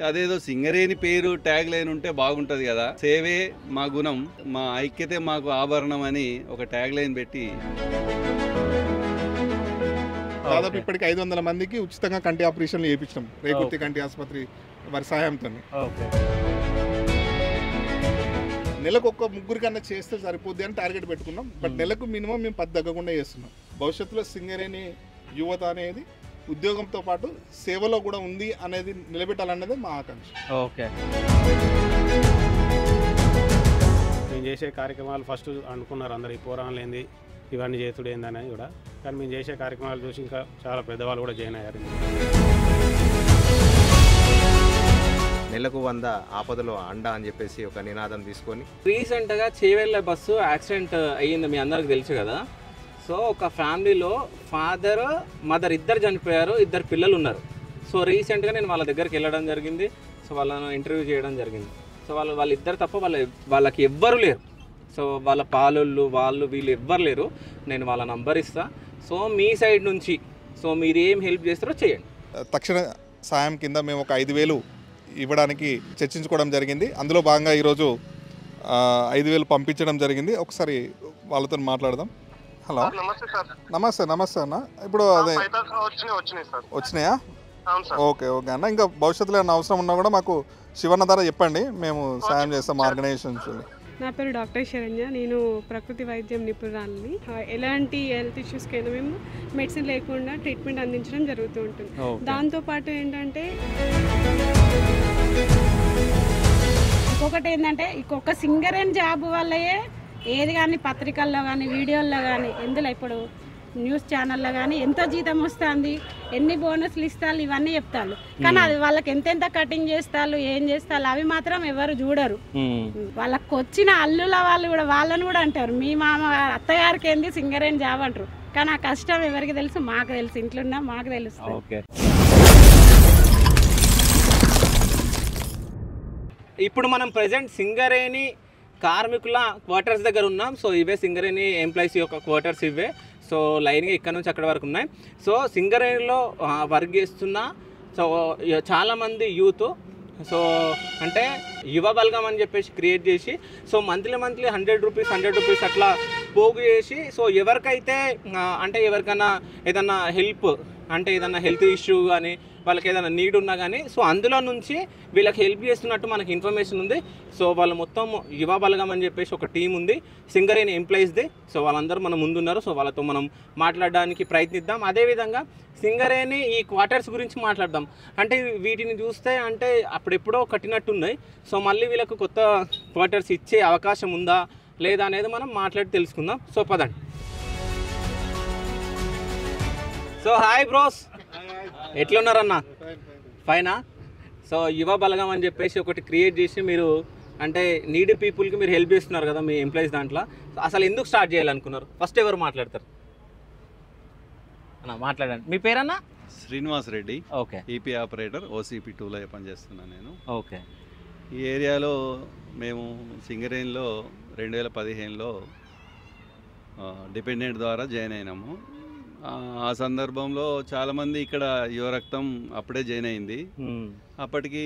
అదేదో సింగరేణి పేరు tag line ఉంటే బాగుంటుంది కదా. సేవే మా గుణం, మా ఐక్యతే మాకు ఆభరణం అని ఒక ట్యాగ్ లైన్ పెట్టి దాదాపు ఇప్పటికి 500 మందికి ఉచితంగా కంటి ఆపరేషన్లు చేయించాం రేగుర్తి కంటి ఆసుపత్రి వారి సహాయంతో. నెలకు ఒక్క ముగ్గురు కన్నా చేస్తే సరిపోద్ది అని టార్గెట్ పెట్టుకున్నాం. బట్ నెలకు మినిమం మేము 10 తగ్గకుండా చేస్తున్నాం. భవిష్యత్తులో సింగరేణి యువత అనేది ఉద్యోగంతో పాటు సేవలో కూడా ఉంది అనేది నిలబెట్టాలన్నదే మా ఆకాంక్ష. ఓకే, మేము చేసే కార్యక్రమాలు ఫస్ట్ అనుకున్నారు అందరు ఈ పోరాణాలు ఏంది ఇవన్నీ చేసుడు ఏందని కూడా, కానీ మేము చేసే కార్యక్రమాలు చూసి ఇంకా చాలా పెద్దవాళ్ళు కూడా జాయిన్ అయ్యారు. నెలకు 100 ఆపదలో అండా అని చెప్పేసి ఒక నినాదం తీసుకొని రీసెంట్గా చేవెళ్ళ బస్సు యాక్సిడెంట్ అయ్యింది, మీ అందరికి తెలుసు కదా. సో ఒక ఫ్యామిలీలో ఫాదర్ మదర్ ఇద్దరు చనిపోయారు, 2 పిల్లలు ఉన్నారు. సో రీసెంట్గా నేను వాళ్ళ దగ్గరికి వెళ్ళడం జరిగింది. సో వాళ్ళను ఇంటర్వ్యూ చేయడం జరిగింది. సో వాళ్ళిద్దరు తప్ప వాళ్ళకి ఎవ్వరు లేరు. సో వాళ్ళ పాలోళ్ళు వాళ్ళు వీళ్ళు ఎవ్వరు లేరు. నేను వాళ్ళ నంబర్ ఇస్తా. సో మీ సైడ్ నుంచి సో మీరు ఏం హెల్ప్ చేస్తారో చేయండి. తక్షణ సాయం కింద మేము ఒక 5,000 ఇవ్వడానికి చర్చించుకోవడం జరిగింది. అందులో భాగంగా ఈరోజు 5,000 పంపించడం జరిగింది. ఒకసారి వాళ్ళతో మాట్లాడదాం. హలో, నమస్తే అన్న. ఇప్పుడు అదే వచ్చినాయా? ఓకే అన్న. ఇంకా భవిష్యత్తులో ఏమైనా అవసరం ఉన్నా కూడా మాకు శివన్న ద్వారా చెప్పండి, మేము సాయం చేస్తాం ఆర్గనైజేషన్స్. నా పేరు డాక్టర్ శరణ్య. నేను ప్రకృతి వైద్యం నిపుణురాలని. ఎలాంటి హెల్త్ ఇష్యూస్కైనా మేము మెడిసిన్ లేకుండా ట్రీట్మెంట్ అందించడం జరుగుతూ ఉంటుంది. దాంతోపాటు ఏంటంటే ఇంకొకటి ఏంటంటే ఇంకొక సింగరేణి జాబ్ వల్లయే ఏది కానీ పత్రికల్లో కానీ వీడియోల్లో కానీ ఎందులో ఇప్పుడు న్యూస్ ఛానల్లో కానీ ఎంత జీతం వస్తుంది, ఎన్ని బోనస్లు ఇస్తారు, ఇవన్నీ చెప్తారు. కానీ అది వాళ్ళకి ఎంతెంత కటింగ్ చేస్తారు, ఏం చేస్తారు అవి మాత్రం ఎవరు చూడరు. వాళ్ళకి వచ్చిన అల్లుల వాళ్ళు కూడా వాళ్ళని కూడా అంటారు, మీ మామ అత్తగారికి ఏంది సింగరేణి జాబ్ అంటారు. కానీ ఆ కష్టం ఎవరికి తెలుసు? మాకు తెలుసు, ఇంట్లో ఉన్నా మాకు తెలుస్తుంది. ఇప్పుడు మనం ప్రజెంట్ సింగరేణి కార్మికుల క్వార్టర్స్ దగ్గర ఉన్నాం. సో ఇవే సింగరేణి ఎంప్లాయీస్ యొక్క క్వార్టర్స్ ఇవే. సో లైన్గా ఇక్కడ నుంచి అక్కడ వరకు ఉన్నాయి. సో సింగరేణిలో వర్క్ చేస్తున్న సో చాలామంది యూత్ సో అంటే యువ బలగం అని చెప్పేసి క్రియేట్ చేసి సో మంత్లీ 100 రూపీస్ అట్లా పోగు చేసి సో ఎవరికైతే అంటే ఎవరికైనా ఏదన్నా హెల్ప్ అంటే ఏదన్నా హెల్త్ ఇష్యూ కానీ వాళ్ళకి ఏదైనా నీడ్ ఉన్నా కానీ సో అందులో నుంచి వీళ్ళకి హెల్ప్ చేస్తున్నట్టు మనకి ఇన్ఫర్మేషన్ ఉంది. సో వాళ్ళు మొత్తం యువ బలగం అని చెప్పేసి ఒక టీం ఉంది సింగరేణి ఎంప్లాయీస్ది. సో వాళ్ళందరూ మన ముందున్నారు. సో వాళ్ళతో మనం మాట్లాడడానికి ప్రయత్నిద్దాం. అదేవిధంగా సింగరేణి ఈ క్వార్టర్స్ గురించి మాట్లాడదాం. అంటే వీటిని చూస్తే అంటే అప్పుడెప్పుడో కట్టినట్టున్నాయి. సో మళ్ళీ వీళ్ళకు కొత్త క్వార్టర్స్ ఇచ్చే అవకాశం ఉందా లేదా అనేది మనం మాట్లాడి తెలుసుకుందాం. సో పదండి. సో హాయ్ బ్రోస్, ఎట్లున్నారన్నా? ఫైనా? సో యువ బలగం అని చెప్పేసి ఒకటి క్రియేట్ చేసి మీరు అంటే నీడీ పీపుల్కి మీరు హెల్ప్ చేస్తున్నారు కదా మీ ఎంప్లాయీస్ దాంట్లో. అసలు ఎందుకు స్టార్ట్ చేయాలనుకున్నారు? ఫస్ట్ ఎవరు మాట్లాడతారు అన్న? మాట్లాడండి. మీ పేరన్నా? Srinivas Reddy. Okay. EP operator OCP 2లో పనిచేస్తున్నాను నేను. ఓకే. ఈ ఏరియాలో మేము సింగరేణిలో 2015లో డిపెండెంట్ ద్వారా జాయిన్ అయినాము. ఆ సందర్భంలో చాలామంది ఇక్కడ యువరక్తం అప్పుడే జాయిన్ అయింది. అప్పటికి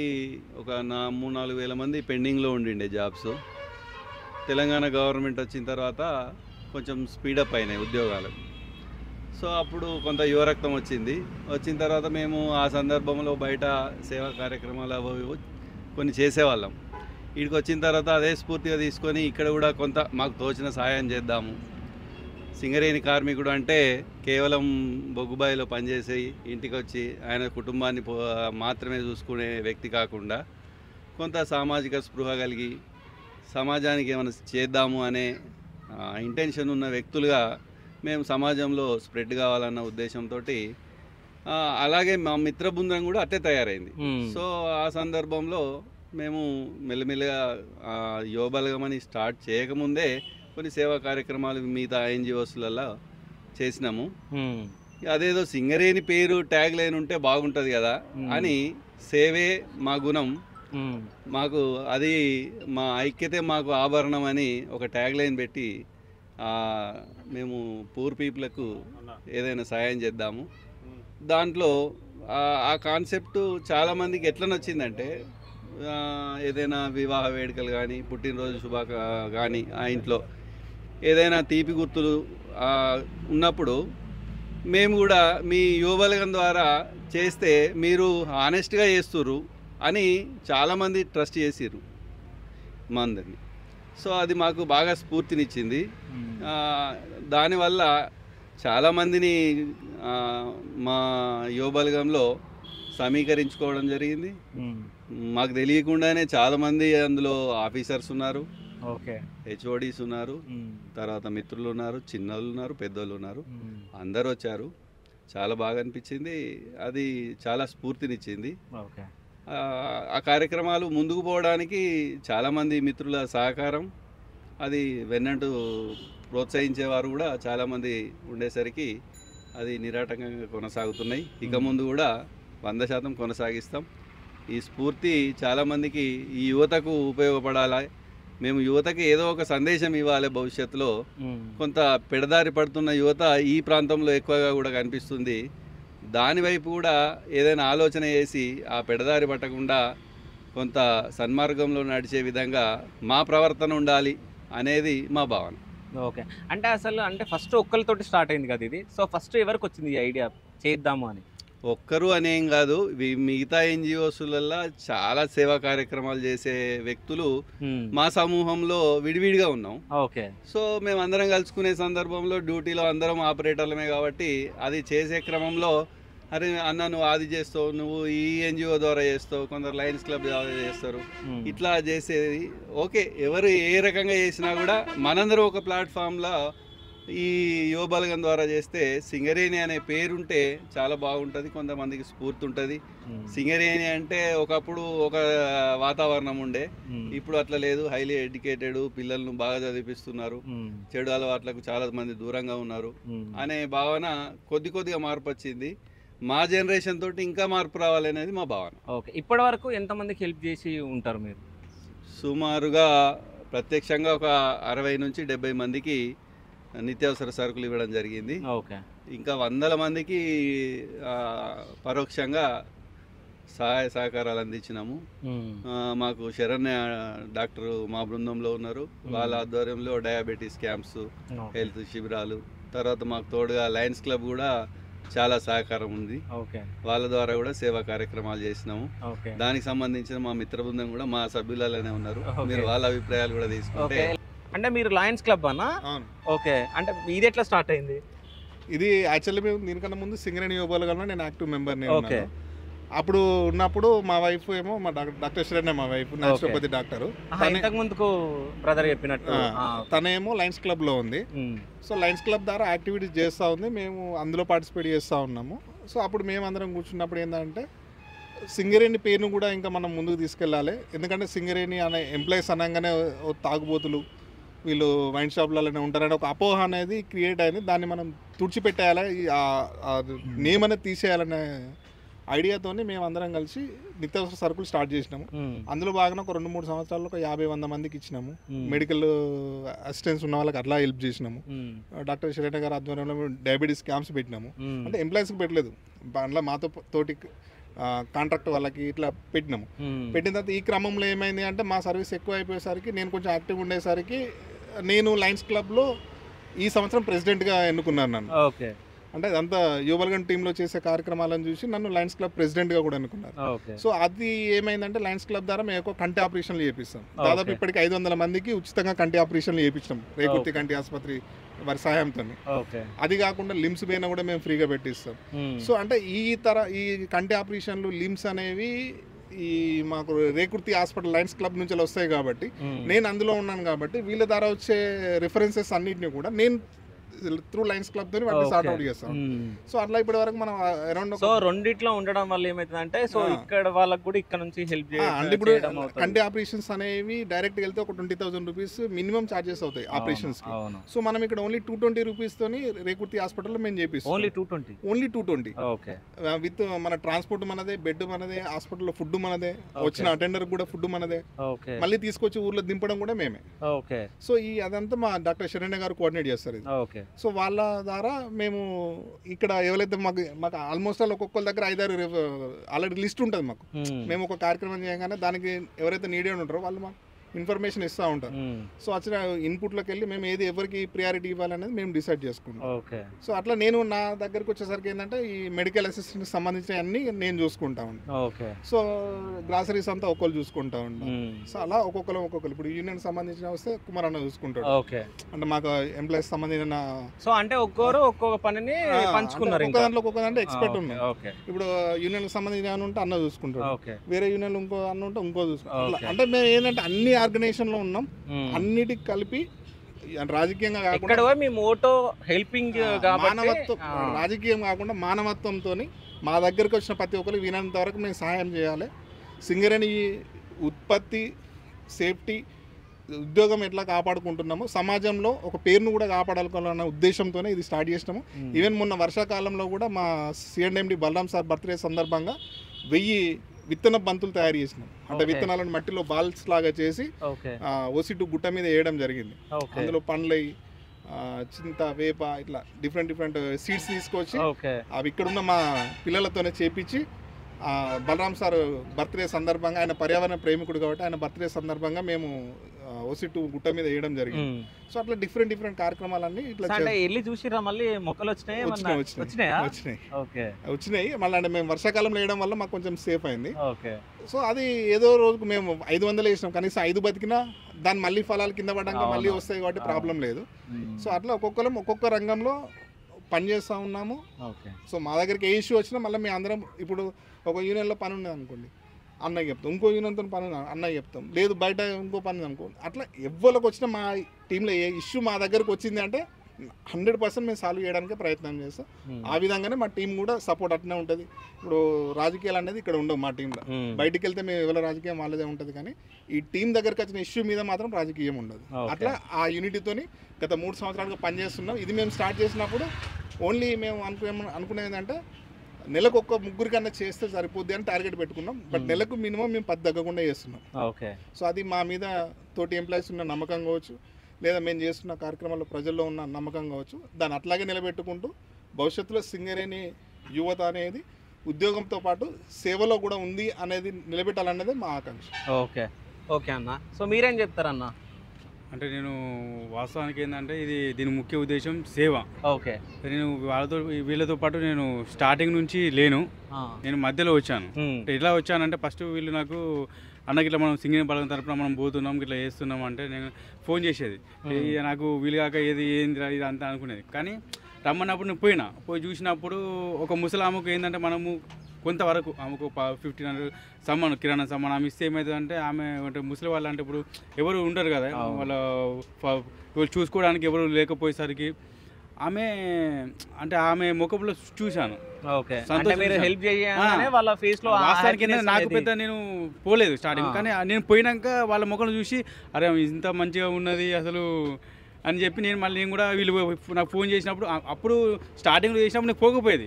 ఒక 3-4 వేల మంది పెండింగ్లో ఉండిండే జాబ్స్. తెలంగాణ గవర్నమెంట్ వచ్చిన తర్వాత కొంచెం స్పీడప్ అయినాయి ఉద్యోగాలు. సో అప్పుడు కొంత యువరక్తం వచ్చిన తర్వాత మేము ఆ సందర్భంలో బయట సేవా కార్యక్రమాలు అవి కొన్ని చేసేవాళ్ళం. ఇక్కడికి వచ్చిన తర్వాత అదే స్ఫూర్తిగా తీసుకొని ఇక్కడ కూడా కొంత మాకు తోచిన సహాయం చేద్దాము. సింగరేణి కార్మికుడు అంటే కేవలం బొగ్గుబాయిలో పనిచేసి ఇంటికి వచ్చి ఆయన కుటుంబాన్ని మాత్రమే చూసుకునే వ్యక్తి కాకుండా కొంత సామాజిక స్పృహ కలిగి సమాజానికి ఏమైనా చేద్దాము అనే ఇంటెన్షన్ ఉన్న వ్యక్తులుగా మేము సమాజంలో స్ప్రెడ్ కావాలన్న ఉద్దేశంతో అలాగే మా మిత్ర బృందం కూడా అట్టే తయారైంది. సో ఆ సందర్భంలో మేము మెల్లమెల్లగా యువ బలగమని స్టార్ట్ చేయకముందే కొన్ని సేవా కార్యక్రమాలు మిగతా NGOsలలో చేసినాము. అదేదో సింగరేణి పేరు ట్యాగ్ లైన్ ఉంటే బాగుంటుంది కదా అని సేవే మా గుణం, మాకు అది మా ఐక్యతే మాకు ఆభరణం అని ఒక ట్యాగ్ లైన్ పెట్టి మేము పూర్ పీపుల్కు ఏదైనా సాయం చేద్దాము, దాంట్లో ఆ కాన్సెప్ట్ చాలామందికి ఎట్లా నచ్చిందంటే ఏదైనా వివాహ వేడుకలు కానీ పుట్టినరోజు కానీ ఆ ఇంట్లో ఏదైనా తీపి గుర్తులు ఉన్నప్పుడు మేము కూడా మీ యువబలగం ద్వారా చేస్తే మీరు హానెస్ట్గా చేస్తుర్రు అని చాలామంది ట్రస్ట్ చేసిర్రు మా అందరినీ. సో అది మాకు బాగా స్ఫూర్తినిచ్చింది. దానివల్ల చాలామందిని మా యువబలగంలో సమీకరించుకోవడం జరిగింది. మాకు తెలియకుండానే చాలామంది అందులో ఆఫీసర్స్ ఉన్నారు, ఓకే, హెచ్ఓడీస్ ఉన్నారు, తర్వాత మిత్రులు ఉన్నారు, చిన్నోళ్ళు ఉన్నారు, పెద్దోళ్ళు ఉన్నారు, అందరూ వచ్చారు. చాలా బాగా అనిపించింది. అది చాలా స్ఫూర్తినిచ్చింది. ఓకే, ఆ కార్యక్రమాలు ముందుకు పోవడానికి చాలామంది మిత్రుల సహకారం, అది వెన్నంటూ ప్రోత్సహించేవారు కూడా చాలామంది ఉండేసరికి అది నిరాటంకంగా కొనసాగుతున్నాయి. ఇక ముందు కూడా 100% కొనసాగిస్తాం. ఈ స్ఫూర్తి చాలామందికి ఈ యువతకు ఉపయోగపడాలి. మేము యువతకి ఏదో ఒక సందేశం ఇవ్వాలి. భవిష్యత్తులో కొంత పెడదారి పడుతున్న యువత ఈ ప్రాంతంలో ఎక్కువగా కూడా కనిపిస్తుంది. దానివైపు కూడా ఏదైనా ఆలోచన చేసి ఆ పెడదారి పట్టకుండా కొంత సన్మార్గంలో నడిచే విధంగా మా ప్రవర్తన ఉండాలి అనేది మా భావన. ఓకే, అంటే అసలు అంటే ఫస్ట్ ఒక్కరితోటి స్టార్ట్ అయింది కదా ఇది. సో ఫస్ట్ ఎవరికి వచ్చింది ఈ ఐడియా చేద్దాము అని? ఒక్కరు అనేం కాదు, మిగతా ఎన్జిఓస్లల్లో చాలా సేవా కార్యక్రమాలు చేసే వ్యక్తులు మా సమూహంలో విడివిడిగా ఉన్నాం. ఓకే, సో మేము అందరం కలుసుకునే సందర్భంలో డ్యూటీలో అందరం ఆపరేటర్లమే కాబట్టి అది చేసే క్రమంలో అరే అన్న నువ్వు అది చేస్తావు, నువ్వు ఈ ఎన్జిఓ ద్వారా చేస్తావు, కొందరు లయన్స్ క్లబ్ ద్వారా చేస్తారు, ఇట్లా చేసేది. ఓకే, ఎవరు ఏ రకంగా చేసినా కూడా మనందరం ఒక ప్లాట్ఫామ్లో ఈ యువబలగం ద్వారా చేస్తే సింగరేణి అనే పేరుంటే చాలా బాగుంటుంది, కొంతమందికి స్ఫూర్తి ఉంటుంది. సింగరేణి అంటే ఒకప్పుడు ఒక వాతావరణం ఉండే, ఇప్పుడు అట్లా లేదు. హైలీ ఎడ్యుకేటెడ్ పిల్లలను బాగా చదివిస్తున్నారు, చెడు అలవాట్లకు చాలా మంది దూరంగా ఉన్నారు అనే భావన కొద్దిగా మార్పు వచ్చింది. మా జనరేషన్ తోటి ఇంకా మార్పు రావాలనేది మా భావన. ఓకే, ఇప్పటి వరకు ఎంతమందికి హెల్ప్ చేసి ఉంటారు మీరు? సుమారుగా ప్రత్యక్షంగా ఒక 60 నుంచి 70 మందికి నిత్యావసర సరుకులు ఇవ్వడం జరిగింది. ఓకే, ఇంకా 100 మందికి పరోక్షంగా సహాయ సహకారాలు అందించినాము. మాకు శరణ్య డాక్టర్ మా బృందంలో ఉన్నారు, వాళ్ళ ఆధ్వర్యంలో డయాబెటీస్ క్యాంప్స్, హెల్త్ శిబిరాలు, తర్వాత మాకు తోడుగా లయన్స్ క్లబ్ కూడా చాలా సహకారం ఉంది. ఓకే, వాళ్ళ ద్వారా కూడా సేవా కార్యక్రమాలు చేసినాము. ఓకే, దానికి సంబంధించిన మా మిత్ర బృందం కూడా మా సభ్యులనే ఉన్నారు. మీరు వాళ్ళ అభిప్రాయాలు కూడా తీసుకుంటే. అంటే మీరు లయన్స్ క్లబ్ అన్నా? అవును. ఓకే, అంటే ఇది ఎట్లా స్టార్ట్ అయింది? ఇది యాక్చువల్లీ మేము దీనికన్నా ముందు సింగరేణి యువబలగంలో నేను యాక్టివ్ మెంబర్ని. ఓకే, అప్పుడు ఉన్నప్పుడు మా వైఫ్ ఏమో మా డాక్టర్ శరణ్య, మా వైఫ్ న్యాచురోపతి డాక్టర్. ఇంతకు ముందుకు బ్రదర్ చెప్పినట్టు తనేమో లయన్స్ క్లబ్లో ఉంది. సో లయన్స్ క్లబ్ ద్వారా యాక్టివిటీస్ చేస్తూ ఉంది, మేము అందులో పార్టిసిపేట్ చేస్తూ ఉన్నాము. సో అప్పుడు మేము అందరం కూర్చున్నప్పుడు ఏంటంటే సింగరేణి పేరును కూడా ఇంకా మనం ముందుకు తీసుకెళ్ళాలి. ఎందుకంటే సింగరేణి అనే ఎంప్లాయీస్ అనగానే తాగుబోతులు వీళ్ళు వైన్ షాప్లలోనే ఉంటారని ఒక అపోహ అనేది క్రియేట్ అయింది. దాన్ని మనం తుడిచిపెట్టేయాలి, నేమ్ అనేది తీసేయాలనే ఐడియాతోని మేము అందరం కలిసి నిత్యావసర సరుకులు స్టార్ట్ చేసినాము. అందులో భాగంగా ఒక 2-3 సంవత్సరాల్లో ఒక 50-100 మందికి ఇచ్చినాము. మెడికల్ అసిస్టెన్స్ ఉన్న వాళ్ళకి అట్లా హెల్ప్ చేసినాము. డాక్టర్ శరణ్య గారి ఆధ్వర్యంలో డయాబెటీస్ క్యాంప్స్ పెట్టినాము. అంటే ఎంప్లాయీస్కి పెట్టలేదు, అందులో మాతో తోటి కాంట్రాక్ట్ వాళ్ళకి ఇట్లా పెట్టినాము. పెట్టిన తర్వాత ఈ క్రమంలో ఏమైంది అంటే మా సర్వీస్ ఎక్కువ అయిపోయేసరికి, నేను కొంచెం యాక్టివ్ ఉండేసరికి నేను లయన్స్ క్లబ్లో ఈ సంవత్సరం ప్రెసిడెంట్గా ఎన్నుకున్నాను నన్ను. ఓకే, అంటే అదంతా యువబలగం టీంలో చేసే కార్యక్రమాలను చూసి నన్ను లయన్స్ క్లబ్ ప్రెసిడెంట్గా కూడా అనుకున్నారు. సో అది ఏమైందంటే లయన్స్ క్లబ్ ద్వారా మేము ఎక్కువ కంటి ఆపరేషన్లు చేపిస్తాం. దాదాపు ఇప్పటికి 500 మందికి ఉచితంగా కంటి ఆపరేషన్లు చేయించాం రేకుర్తి కంటి ఆసుపత్రి వారి సహాయంతో. అది కాకుండా లిమ్స్ పైన కూడా మేము ఫ్రీగా పెట్టిస్తాం. సో అంటే ఈ కంటి ఆపరేషన్లు లిమ్స్ అనేవి ఈ మాకు రేకుర్తి హాస్పిటల్ లయన్స్ క్లబ్ నుంచి వస్తాయి కాబట్టి, నేను అందులో ఉన్నాను కాబట్టి వీళ్ళ ద్వారా వచ్చే రిఫరెన్సెస్ అన్నిటిని కూడా నేను త్రూ లయన్స్ క్లబ్ తోని వాటిని సార్ట్ అవుట్ చేస్తాం. సో అట్లా ఇప్పటి వరకు మనం అరౌండ్ సో రెండిట్లో ఉండడం వల్ల ఏమైతుందంటే సో ఇక్కడ వాళ్ళకి కూడా ఇక్కడ నుంచి హెల్ప్ అంటే ఇప్పుడు కంటి ఆపరేషన్స్ అనేవి డైరెక్ట్ వెళ్తే ఒక 20,000 రూపీస్ మినిమం చార్జెస్ అవుతాయి ఆపరేషన్స్ కి. సో మనం ఇక్కడ ఓన్లీ 220 రూపీస్ తోని రేకుర్తి హాస్పిటల్ లో మేము చేపిస్తాం. ఓన్లీ 220. ఓకే, విత్ మన ట్రాన్స్పోర్ట్ మనదే, బెడ్ మనదే, హాస్పిటల్లో ఫుడ్ మనదే, వచ్చిన అటెండర్ కూడా ఫుడ్ మనదే, మళ్ళీ తీసుకొచ్చి ఊర్లో దింపడం కూడా మేమే. ఓకే, సో ఈ అదంతా మా డాక్టర్ శరణ్య గారు కోఆర్డినేట్ చేస్తారు. ఓకే, సో వాళ్ళ ద్వారా మేము ఇక్కడ ఎవరైతే మాకు ఆల్మోస్ట్ ఒక్కొక్కరి దగ్గర 5-6 ఆల్రెడీ లిస్ట్ ఉంటుంది మాకు. మేము ఒక కార్యక్రమం చేయగానే దానికి ఎవరైతే నీడెడ్ ఉంటారో వాళ్ళు మాకు ఇన్ఫర్మేషన్ ఇస్తూ ఉంటారు. సో వచ్చిన ఇన్పుట్లోకి వెళ్ళి మేము ఏది ఎవరికి ప్రియారిటీ ఇవ్వాలనేది మేము డిసైడ్ చేసుకుంటాం. సో అట్లా నేను నా దగ్గరకు వచ్చేసరికి ఏంటంటే ఈ మెడికల్ అసిస్టెంట్ సంబంధించిన అన్ని నేను చూసుకుంటా ఉంటాను. సో గ్రాసరీస్ అంతా ఒక్కరు చూసుకుంటా ఉంటాం. సో అలా ఒక్కొక్కరు ఇప్పుడు యూనియన్ సంబంధించిన వస్తే కుమార్ అన్న చూసుకుంటాడు. అంటే మాకు ఎంప్లాయీస్ సంబంధించిన సో అంటే ఒక్కొక్కరు ఒక్కొక్క పనిని పంచుకున్నారు. ఒక్కొక్క దాంట్లో ఒక్కొక్క దాంట్లో ఎక్స్పర్ట్ ఉన్నాం. ఇప్పుడు యూనియన్ సంబంధించిన ఉంటే అన్న చూసుకుంటాడు, వేరే యూనియన్ ఇంకో అన్న ఉంటే ఇంకో చూసుకుంటాడు. అంటే మేము ఏంటంటే అన్ని ఆర్గనైజేషన్ లో ఉన్నాం, అన్నిటికి కలిపి రాజకీయంగా కాకుండా మీ మోటో హెల్పింగ్ మానవత్వం, రాజకీయం కాకుండా మానవత్వంతో మా దగ్గరకు వచ్చిన ప్రతి ఒక్కరు వినంత వరకు మేము సహాయం చేయాలి. సింగరేణి ఉత్పత్తి, సేఫ్టీ, ఉద్యోగం ఎట్లా కాపాడుకుంటున్నామో సమాజంలో ఒక పేరును కూడా కాపాడాలన్న ఉద్దేశంతోనే ఇది స్టార్ట్ చేసినాము. ఈవెన్ మొన్న వర్షాకాలంలో కూడా మా సిఎండి బలరాం సార్ బర్త్డే సందర్భంగా 1000 విత్తన బంతులు తయారు చేసినాం. అంటే విత్తనాలను మట్టిలో బాల్స్ లాగా చేసి ఓసిటు గుట్ట మీద వేయడం జరిగింది. అందులో పండ్లై, చింత, వేప ఇట్లా డిఫరెంట్ సీడ్స్ తీసుకొచ్చి అవి ఇక్కడున్న మా పిల్లలతోనే చేపించి బలరాం సార్ బర్త్డే సందర్భంగా, ఆయన పర్యావరణ ప్రేమికుడు కాబట్టి ఆయన బర్త్డే సందర్భంగా మేము ఓసిటు గుట్ట మీద వేయడం జరిగింది. సో అట్లా డిఫరెంట్ కార్యక్రమాలన్నీ ఇట్లా చూసిరా. మళ్ళీ మొక్కలు వచ్చినాయి. మళ్ళీ అంటే మేము వర్షాకాలంలో వేయడం వల్ల మాకు కొంచెం సేఫ్ అయింది. సో అది ఏదో రోజుకు మేము 500 వేసినాం, కనీసం 5 బతికినా దాని మళ్ళీ ఫలాలు కింద పడడానికి మళ్ళీ వస్తాయి కాబట్టి ప్రాబ్లం లేదు. సో అట్లా ఒక్కొక్క రంగంలో పనిచేస్తూ ఉన్నాము. సో మా దగ్గరికి ఏ ఇష్యూ వచ్చినా మళ్ళీ మేము అందరం, ఇప్పుడు ఒక యూనియన్లో పని ఉన్నది అనుకోండి అన్నయ్య చెప్తాం, ఇంకో యూనియన్తో పని అన్నయ్య చెప్తాం, లేదు బయట ఇంకో పని అనుకోండి, అట్లా ఎవరికి వచ్చినా మా టీంలో ఏ ఇష్యూ మా దగ్గరకు వచ్చింది అంటే 100% మేము సాల్వ్ చేయడానికి ప్రయత్నం చేస్తాం. ఆ విధంగానే మా టీం కూడా సపోర్ట్ అట్నే ఉంటుంది. ఇప్పుడు రాజకీయాలు అనేది ఇక్కడ ఉండవు మా టీంలో. బయటికి వెళ్తే మేము ఎవరి రాజకీయం వాళ్ళదే ఉంటుంది, కానీ ఈ టీం దగ్గరకు వచ్చిన ఇష్యూ మీద మాత్రం రాజకీయం ఉండదు. అట్లా ఆ యూనిటీతోని గత 3 సంవత్సరాలుగా పనిచేస్తున్నాం. ఇది మేము స్టార్ట్ చేసినప్పుడు ఓన్లీ మేము అనుకునేది ఏంటంటే నెలకు 3 కన్నా చేస్తే సరిపోద్ది అని టార్గెట్ పెట్టుకున్నాం. బట్ నెలకు మినిమం మేము 10 తగ్గకుండా చేస్తున్నాం. సో అది మా మీద తోటి ఎంప్లాయీస్ ఉన్న నమ్మకం కావచ్చు, లేదా మేము చేస్తున్న కార్యక్రమాల్లో ప్రజల్లో ఉన్న నమ్మకం కావచ్చు, దాన్ని అట్లాగే నిలబెట్టుకుంటూ భవిష్యత్తులో సింగరేణి యువత అనేది ఉద్యోగంతో పాటు సేవలో కూడా ఉంది అనేది నిలబెట్టాలన్నదే మా ఆకాంక్ష. ఓకే అన్న. సో మీరేం చెప్తారన్న? అంటే నేను వాస్తవానికి ఏంటంటే దీని ముఖ్య ఉద్దేశం సేవ. నేను వీళ్ళతో పాటు నేను స్టార్టింగ్ నుంచి లేను, నేను మధ్యలో వచ్చాను. ఇట్లా వచ్చానంటే ఫస్ట్ వీళ్ళు నాకు అన్నకి ఇట్లా మనం సింగరేణి బలగం తరపున మనం పోతున్నాం, ఇట్లా చేస్తున్నాం అంటే నేను ఫోన్ చేసేది. నాకు వీలు కాక ఏంది ఇది అంతా అనుకునేది. కానీ రమ్మన్నప్పుడు నేను పోయి చూసినప్పుడు ఒక ముసలామెకు ఏంటంటే మనము కొంతవరకు ఆమెకు 1500 సమ్మాను, కిరాణా సమ్మాన్ ఆమె ఇస్తే ఏమవుతుంది అంటే ఆమె అంటే ముసలి వాళ్ళు అంటే ఇప్పుడు ఎవరు ఉండరు కదా, వాళ్ళ చూసుకోవడానికి ఎవరు లేకపోయేసరికి ఆమె ముఖంలో చూశాను. నాకు పెద్ద నేను పోలేదు స్టార్టింగ్, కానీ నేను పోయినాక వాళ్ళ ముఖంలో చూసి అరే ఇంత మంచిగా ఉన్నది అసలు అని చెప్పి నేను కూడా వీళ్ళు నాకు ఫోన్ చేసినప్పుడు అప్పుడు స్టార్టింగ్ లో చేసినప్పుడు నేను పోకపోయేది.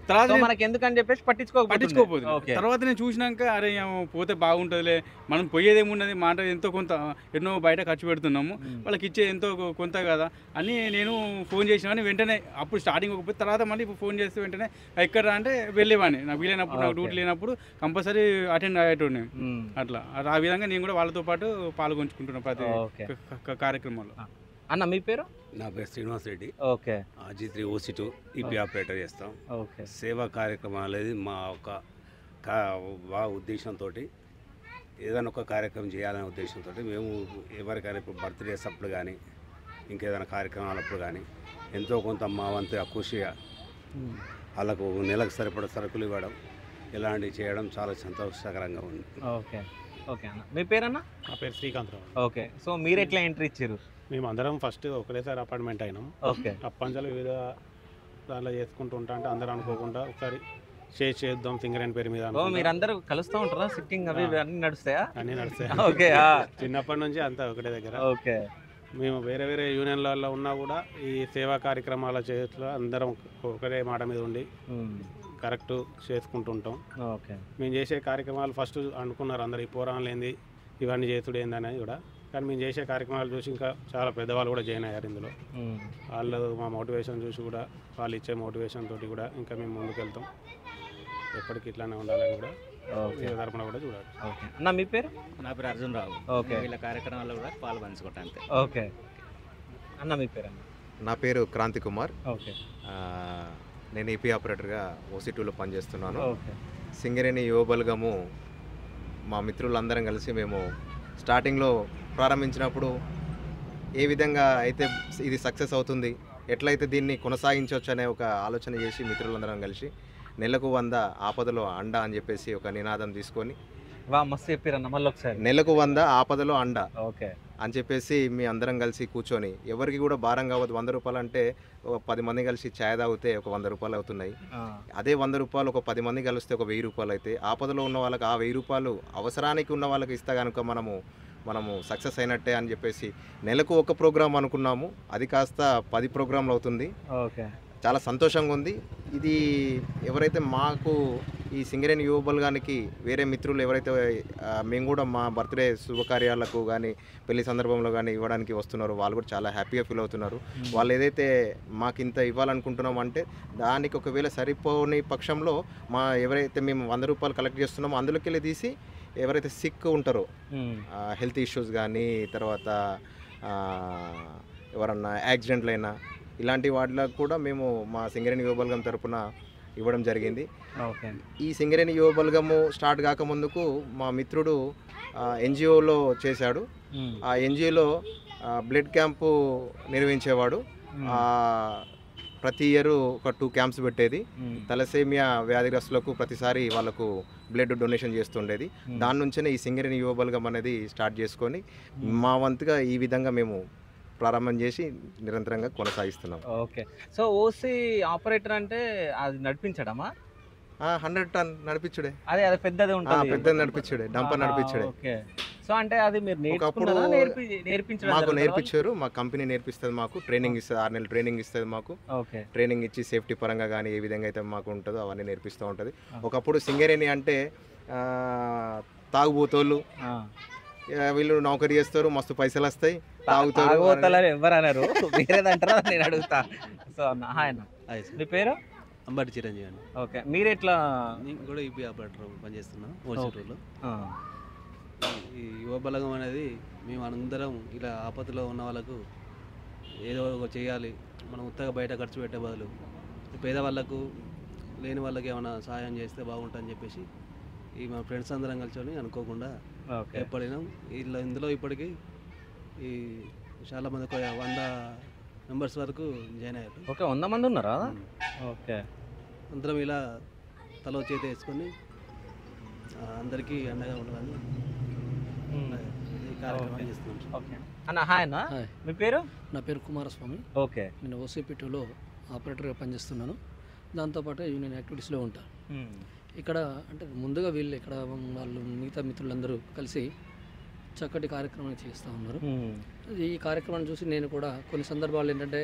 తర్వాత మనకి ఎందుకని చెప్పేసి పట్టించుకోకపోదు. తర్వాత నేను చూసినాక అరే పోతే బాగుంటుందిలే, మనం పోయేదేమున్నది, మాట ఎంతో కొంత ఎన్నో బయట ఖర్చు పెడుతున్నాము, వాళ్ళకి ఇచ్చే ఎంతో కొంత కదా అని నేను ఫోన్ చేసిన వెంటనే. అప్పుడు స్టార్టింగ్ పోతే తర్వాత మళ్ళీ ఫోన్ చేస్తే వెంటనే ఎక్కడ అంటే వెళ్ళేవాడిని, నాకు వీలైనప్పుడు నాకు డ్యూటీ లేనప్పుడు కంపల్సరీ అటెండ్ అయ్యేటోడిని. అట్లా ఆ విధంగా నేను కూడా వాళ్ళతో పాటు పాల్గొంచుకుంటున్నాను ప్రతి కార్యక్రమంలో. అన్న మీ పేరు? నా పేరు Srinivas Reddy. G3 OC2 EP operator చేస్తాం. సేవా కార్యక్రమాలు అనేది మా ఒక ఉద్దేశంతో, ఏదైనా ఒక కార్యక్రమం చేయాలనే ఉద్దేశంతో మేము ఎవరికైనా ఇప్పుడు బర్త్డేస్ అప్పుడు కానీ ఇంకేదైనా కార్యక్రమాలప్పుడు కానీ ఎంతో కొంత మా వంతు కృషిగా వాళ్ళకు నెలకు సరిపడ సరుకులు ఇవ్వడం, ఇలాంటివి చేయడం చాలా సంతోషకరంగా ఉంది. ఓకే అన్న. మీ పేరన్నా? నా పేరు శ్రీకాంతరావు. ఓకే. సో మీరు ఎట్లా ఎంట్రీ ఇచ్చారు? మేము అందరం ఫస్ట్ ఒకటేసారి అపాయింట్మెంట్ అయినాం. అప్పంచాలు వివిధ దాంట్లో చేసుకుంటూ ఉంటా అంటే అందరూ అనుకోకుండా ఒకసారి చేద్దాం సింగరేణి పేరు మీద. మీరందరూ కలుస్తూ ఉంటారా? సిట్టింగ్ అవి అన్ని నడుస్తాయా? అన్నీ నడుస్తాయి. ఓకే. చిన్నప్పటి నుంచి అంతా ఒకటే దగ్గర. ఓకే. మేము వేరే యూనియన్లలో ఉన్నా కూడా ఈ సేవా కార్యక్రమాల చేతిలో అందరం ఒకటే మాట మీద ఉండి కరెక్ట్ చేసుకుంటుంటాం. మేము చేసే కార్యక్రమాలు ఫస్ట్ అనుకున్నారు అందరు ఈ పోరాణాలు ఏంది, ఇవన్నీ చేసుడు ఏందని కూడా కానీ మేము చేసే కార్యక్రమాలు చూసి ఇంకా చాలా పెద్దవాళ్ళు కూడా జాయిన్ అయ్యారు ఇందులో. వాళ్ళు మా మోటివేషన్ చూసి కూడా, వాళ్ళు ఇచ్చే మోటివేషన్ తోటి కూడా ఇంకా మేము ముందుకు వెళ్తాం. ఎప్పటికీ ఇట్లానే ఉండాలని కూడా తరపున కూడా చూడాలి. ఓకే అన్న, మీ పేరు? నా పేరు అర్జున్ రావు. ఓకే. వీళ్ళ కార్యక్రమాల్లో కూడా పాల్పంచుకుంటా అంతే. ఓకే అన్న, మీ పేరు? నా పేరు క్రాంతి కుమార్. ఓకే. నేను ఏపీ ఆపరేటర్గా ఓసీ2లో పనిచేస్తున్నాను. ఓకే. సింగరేణి యువ బలగము మా మిత్రులందరం కలిసి మేము స్టార్టింగ్లో ప్రారంభించినప్పుడు ఏ విధంగా అయితే ఇది సక్సెస్ అవుతుంది, ఎట్లయితే దీన్ని కొనసాగించవచ్చు అనే ఒక ఆలోచన చేసి మిత్రులందరం కలిసి నెలకు 100 ఆపదలో అండ అని చెప్పేసి ఒక నినాదం తీసుకొని, మస్తు చెప్పారన్న, మళ్ళీ ఒకసారి. నెలకు 100 ఆపదలో అండ ఓకే అని చెప్పేసి మీ అందరం కలిసి కూర్చొని, ఎవరికి కూడా భారం కావద్దు. 100 రూపాయలు అంటే ఒక 10 మంది కలిసి ఛాయ్ తాగితే ఒక 100 రూపాయలు అవుతున్నాయి. అదే 100 రూపాయలు ఒక 10 మంది కలిస్తే ఒక 1000 రూపాయలు అయితే, ఆపదలో ఉన్న వాళ్ళకి ఆ 1000 రూపాయలు అవసరానికి ఉన్న వాళ్ళకి ఇస్తే కనుక మనము సక్సెస్ అయినట్టే అని చెప్పేసి నెలకు ఒక ప్రోగ్రాం అనుకున్నాము. అది కాస్త 10 ప్రోగ్రాంలు అవుతుంది. ఓకే. చాలా సంతోషంగా ఉంది. ఇది ఎవరైతే మాకు ఈ సింగరేణి యువ బలగానికి వేరే మిత్రులు ఎవరైతే మేము కూడా మా బర్త్డే శుభకార్యాలకు కానీ పెళ్లి సందర్భంలో కానీ ఇవ్వడానికి వస్తున్నారో వాళ్ళు కూడా చాలా హ్యాపీగా ఫీల్ అవుతున్నారు. వాళ్ళు ఏదైతే మాకు ఇంత ఇవ్వాలనుకుంటున్నామో అంటే దానికి ఒకవేళ సరిపోని పక్షంలో ఎవరైతే మేము 100 రూపాయలు కలెక్ట్ చేస్తున్నామో అందులోకి వెళ్ళి తీసి ఎవరైతే సిక్ ఉంటారో, హెల్త్ ఇష్యూస్ కానీ తర్వాత ఎవరన్నా యాక్సిడెంట్లు అయినా ఇలాంటి వాటిలకు కూడా మేము మా సింగరేణి యువ బలగం తరపున ఇవ్వడం జరిగింది. ఓకే. ఈ సింగరేణి యువ బలగము స్టార్ట్ కాకముందుకు మా మిత్రుడు ఎన్జిఓలో చేశాడు. ఆ ఎన్జిఓలో బ్లడ్ క్యాంపు నిర్వహించేవాడు. ప్రతి ఇయర్ ఒక 2 క్యాంప్స్ పెట్టేది. తలసేమియా వ్యాధిగ్రస్తులకు ప్రతిసారి వాళ్ళకు బ్లడ్ డొనేషన్ చేస్తుండేది. దాని నుంచే ఈ సింగరేణి యువ బలగం అనేది స్టార్ట్ చేసుకొని మా వంతుగా ఈ విధంగా మేము ప్రారంభం చేసి నిరంతరంగా కొనసాగిస్తున్నాం. ఓకే. సో ఓసీ ఆపరేటర్ అంటే అది నడిపించడమా? 100 టన్ నడిపించుడే. అదే పెద్దది ఉంటుంది, పెద్దది నడిపించుడే, డంపర్ నడిపించుడే. ఓకే. సో అంటే అది మీరు ఒకప్పుడు నేర్పించడం మాకు నేర్పించారు. మా కంపెనీ నేర్పిస్తుంది, మాకు ట్రైనింగ్ ఇస్తుంది, 6 నెలలు ట్రైనింగ్ ఇస్తుంది మాకు. ఓకే. ట్రైనింగ్ ఇచ్చి సేఫ్టీ పరంగా కానీ ఏ విధంగా అయితే మాకు ఉంటుందో అవన్నీ నేర్పిస్తూ ఉంటుంది. ఒకప్పుడు సింగరేణి అంటే తాగుబోతోళ్ళు, వీళ్ళు నౌకరీ చేస్తారు, మస్తు పైసలు వస్తాయి, తాగుతారు. ఎవరు అన్నారు, వేరేదంటారా నేను అడుగుతా. సో ఆయన మీ పేరు? అంబటి చిరంజీవి అండి. ఓకే. మీరు ఎట్లా? నేను కూడా ఈపీ ఆపరేటర్ పనిచేస్తున్నాను ఓసీటూలో. ఈ యువ బలగం అనేది మేము అందరం ఇలా ఆపదలో ఉన్న వాళ్ళకు ఏదో ఒక చేయాలి, మనం ఉత్తగా బయట ఖర్చు పెట్టే బదులు పేదవాళ్ళకు లేని వాళ్ళకి ఏమైనా సహాయం చేస్తే బాగుంటుందని చెప్పేసి ఈ మా ఫ్రెండ్స్ అందరం కలిసి అనుకోకుండా ఏర్పడినాం. ఇందులో ఇప్పటికీ ఈ చాలామంది ఒక 100 మెంబర్స్ వరకు జాయిన్ అయ్యారు. ఓకే. 100 మంది ఉన్నారా? ఓకే. అందరం ఇలా తలో చేతి వేసుకొని అందరికీ అండగా ఉండాలని ఈ కార్యక్రమాలు చేస్తున్నాం. ఓకే అన్న. హాయ్ అన్న, మీ పేరు? నా పేరు కుమారస్వామి. ఓకే. నేను ఓసీపీ2లో ఆపరేటర్గా పనిచేస్తున్నాను. దాంతోపాటు యూనియన్ యాక్టివిటీస్లో ఉంటాను. ఇక్కడ అంటే ముందుగా వీళ్ళు ఇక్కడ వాళ్ళు మిగతా మిత్రులందరూ కలిసి చక్కటి కార్యక్రమాన్ని చేస్తూ ఉన్నారు. ఈ కార్యక్రమాన్ని చూసి నేను కూడా కొన్ని సందర్భాలు ఏంటంటే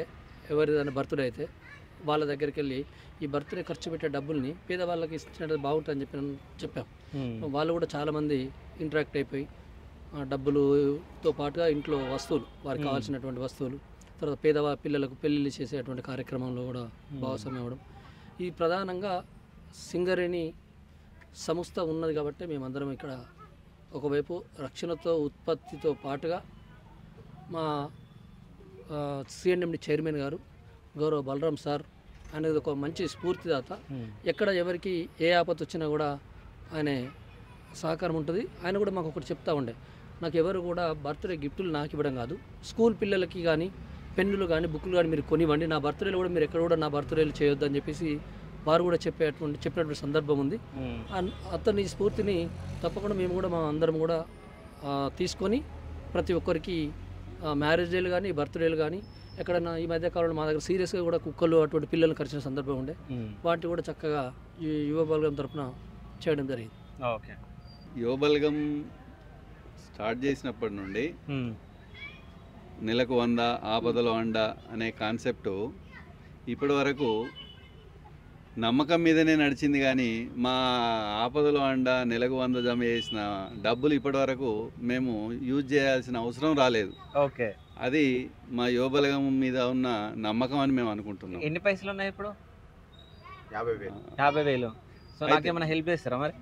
ఎవరిదైనా బర్త్డే అయితే వాళ్ళ దగ్గరికి వెళ్ళి ఈ బర్త్డే ఖర్చు పెట్టే డబ్బుల్ని పేదవాళ్ళకి ఇచ్చినట్టు బాగుంటుందని చెప్పాం. వాళ్ళు కూడా చాలామంది ఇంటరాక్ట్ అయిపోయి డబ్బులతో పాటుగా ఇంట్లో వస్తువులు, వారికి కావాల్సినటువంటి వస్తువులు, తర్వాత పిల్లలకు పెళ్ళిళ్ళు చేసేటువంటి కార్యక్రమంలో కూడా భాగస్వామ్యం అవ్వడం. ఈ ప్రధానంగా సింగరేణి సంస్థ ఉన్నది కాబట్టి మేమందరం ఇక్కడ ఒకవైపు రక్షణతో ఉత్పత్తితో పాటుగా మా సిఎన్ఎండి చైర్మన్ గారు గౌరవ బలరాం సార్ అనేది ఒక మంచి స్ఫూర్తిదాత. ఎక్కడ ఎవరికి ఏ ఆపత్తి వచ్చినా కూడా ఆయన సహకారం ఉంటుంది. ఆయన కూడా మాకు ఒకటి చెప్తా ఉండే, నాకు ఎవరు కూడా బర్త్డే గిఫ్టులు నాకు ఇవ్వడం కాదు, స్కూల్ పిల్లలకి కానీ పెన్నులు కానీ బుక్కులు కానీ మీరు కొనివ్వండి, నా బర్త్డేలు కూడా మీరు ఎక్కడ కూడా నా బర్త్డేలు చేయొద్దు అని చెప్పేసి వారు కూడా చెప్పినటువంటి సందర్భం ఉంది. అతని స్ఫూర్తిని తప్పకుండా మేము కూడా మా అందరం కూడా తీసుకొని ప్రతి ఒక్కరికి మ్యారేజ్ డేలు కానీ బర్త్డేలు కానీ ఎక్కడన్నా ఈ మధ్యకాలంలో మా దగ్గర సీరియస్గా కూడా కుక్కలు అటువంటి పిల్లలు కరిచిన సందర్భం ఉండే, వాటిని కూడా చక్కగా ఈ యువ బలగం తరఫున చేయడం జరిగింది. ఓకే. యువ బలగం స్టార్ట్ చేసినప్పటి నుండి నెలకు 100 ఆపదలో అండ అనే కాన్సెప్టు ఇప్పటి వరకు నమ్మకం మీదనే నడిచింది కానీ మా ఆపదలో అండ నెలకు 100 జమ చేసిన డబ్బులు ఇప్పటి వరకు మేము యూజ్ చేయాల్సిన అవసరం రాలేదు. ఓకే. అది మా యువబలగం మీద ఉన్న నమ్మకం అని మేము అనుకుంటున్నాం. ఎన్ని పైసలు ఉన్నాయి ఇప్పుడు? 50,000. 50,000. సో నాకేమైనా హెల్ప్ చేస్తారా మరి?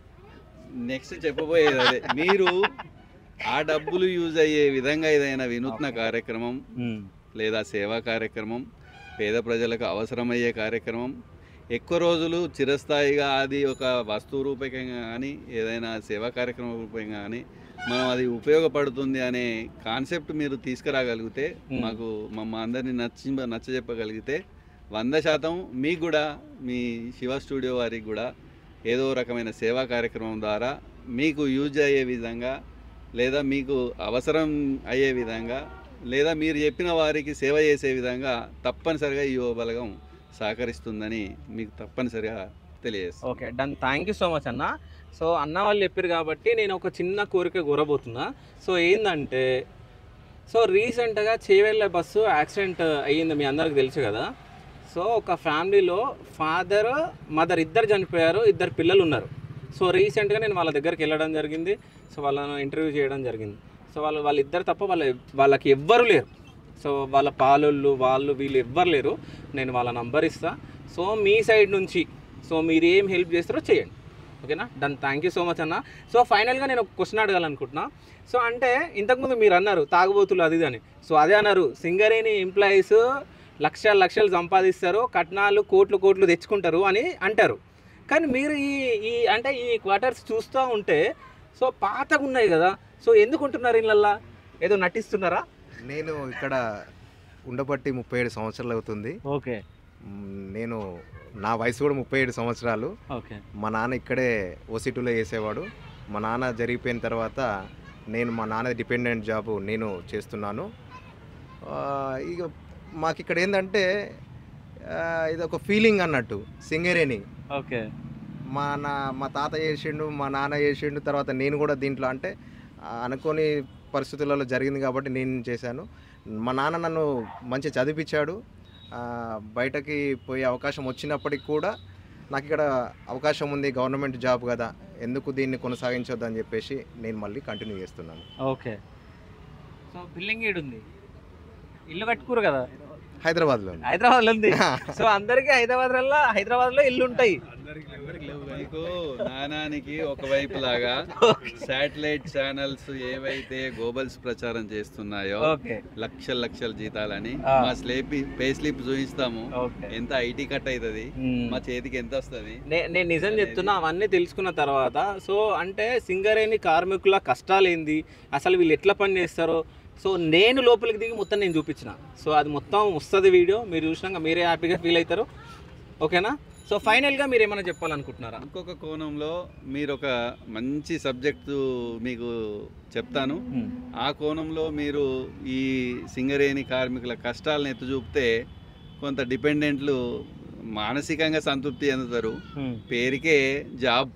నెక్స్ట్ చెప్పబోయేది అదే. మీరు ఆ డబ్బులు యూజ్ అయ్యే విధంగా ఏదైనా వినూత్న కార్యక్రమం లేదా సేవా కార్యక్రమం, పేద ప్రజలకు అవసరమయ్యే కార్యక్రమం, ఎక్కువ రోజులు చిరస్థాయిగా అది ఒక వస్తువు రూపకంగా కానీ ఏదైనా సేవా కార్యక్రమం రూపంగా కానీ మనం అది ఉపయోగపడుతుంది అనే కాన్సెప్ట్ మీరు తీసుకురాగలిగితే, మాకు అందరినీ నచ్చజెప్పగలిగితే 100% మీకు కూడా మీ శివ స్టూడియో వారికి కూడా ఏదో రకమైన సేవా కార్యక్రమం ద్వారా మీకు యూజ్ అయ్యే విధంగా లేదా మీకు అవసరం అయ్యే విధంగా లేదా మీరు చెప్పిన వారికి సేవ చేసే విధంగా తప్పనిసరిగా ఈ యువబలగం సహకరిస్తుందని మీకు తప్పనిసరిగా తెలియజేస్తాను. Okay, done. Thank you so much అన్న. సో అన్న వాళ్ళు చెప్పారు కాబట్టి నేను ఒక చిన్న కోరిక కోరబోతున్నా. సో ఏంటంటే, సో రీసెంట్గా చేవెళ్ళ బస్సు యాక్సిడెంట్ అయ్యింది, మీ అందరికి తెలుసు కదా. సో ఒక ఫ్యామిలీలో ఫాదర్ మదర్ ఇద్దరు చనిపోయారు, 2 పిల్లలు ఉన్నారు. సో రీసెంట్గా నేను వాళ్ళ దగ్గరికి వెళ్ళడం జరిగింది. సో వాళ్ళను ఇంటర్వ్యూ చేయడం జరిగింది. సో వాళ్ళిద్దరు తప్ప వాళ్ళకి ఎవ్వరు లేరు. సో వాళ్ళ పాలోళ్ళు వీళ్ళు ఎవ్వరు లేరు. నేను వాళ్ళ నంబర్ ఇస్తా. సో మీ సైడ్ నుంచి సో మీరు ఏం హెల్ప్ చేస్తారో చేయండి. ఓకేనా? Done. Thank you so much అన్న. సో ఫైనల్గా నేను ఒక క్వశ్చన్ అడగాలనుకుంటున్నా. సో అంటే ఇంతకుముందు మీరు అన్నారు తాగుబోతులు అది అని. సో అదే అన్నారు, సింగరేణి ఎంప్లాయీస్ లక్షలు సంపాదిస్తారు, కట్నాలు కోట్లు తెచ్చుకుంటారు అని అంటారు. కానీ మీరు ఈ క్వార్టర్స్ చూస్తూ ఉంటే సో పాతగా ఉన్నాయి కదా. సో ఎందుకు ఉంటున్నారు ఇళ్ళల్లా? ఏదో నటిస్తున్నారా? నేను ఇక్కడ ఉండబట్టి 37 సంవత్సరాలు అవుతుంది. ఓకే. నేను నా వయసు కూడా 37 సంవత్సరాలు. ఓకే. మా నాన్న ఇక్కడే ఓసిటీలో చేసేవాడు. మా నాన్న జరిగిపోయిన తర్వాత మా నాన్న డిపెండెంట్ జాబు నేను చేస్తున్నాను. ఇక మాకు ఇక్కడ ఏంటంటే ఇది ఒక ఫీలింగ్ అన్నట్టు సింగరేణి. ఓకే. మా తాత చేసిండు, మా నాన్న చేసిండు, తర్వాత నేను కూడా దీంట్లో అంటే అనుకోని పరిస్థితులలో జరిగింది కాబట్టి నేను చేశాను. మా నాన్న నన్ను మంచి చదివించాడు. బయటకి పోయే అవకాశం వచ్చినప్పటికి కూడా నాకు ఇక్కడ అవకాశం ఉంది, గవర్నమెంట్ జాబ్ కదా, ఎందుకు దీన్ని కొనసాగించొద్దు అని చెప్పేసి నేను మళ్ళీ కంటిన్యూ చేస్తున్నాను. ఓకే. సో బిల్డింగ్ ఏడుంది, ఇల్లు కట్టుకోరు కదా హైదరాబాద్లో ఉంది. సో అందరికీ హైదరాబాద్లో ఇల్లు ఉంటాయి. మీకు నానానికి ఒకవైపు లాగా శాటిలైట్ ఛానల్స్ ఏవైతే గోబల్స్ ప్రచారం చేస్తున్నాయో లక్షల జీతాలని మా పే స్లిప్ చూపిస్తాము, ఎంత ఐటీ కట్ అవుతుంది, మా చేతికి ఎంత వస్తుంది. నేను నిజం చెప్తున్నా, అవన్నీ తెలుసుకున్న తర్వాత సో అంటే సింగరేణి కార్మికుల కష్టాలు ఏంది, అసలు వీళ్ళు ఎట్లా పని చేస్తారో సో నేను లోపలికి దిగి మొత్తం నేను చూపించిన. సో అది మొత్తం వస్తుంది వీడియో, మీరు చూసినాక మీరే హ్యాపీగా ఫీల్ అవుతారు. ఓకేనా? సో ఫైనల్గా మీరు ఏమైనా చెప్పాలనుకుంటున్నారా? ఇంకొక కోణంలో మీరు ఒక మంచి సబ్జెక్టు మీకు చెప్తాను. ఆ కోణంలో మీరు ఈ సింగరేణి కార్మికుల కష్టాలను ఎత్తు చూపితే కొంత డిపెండెంట్లు మానసికంగా సంతృప్తి చెందుతారు. పేరుకే జాబ్,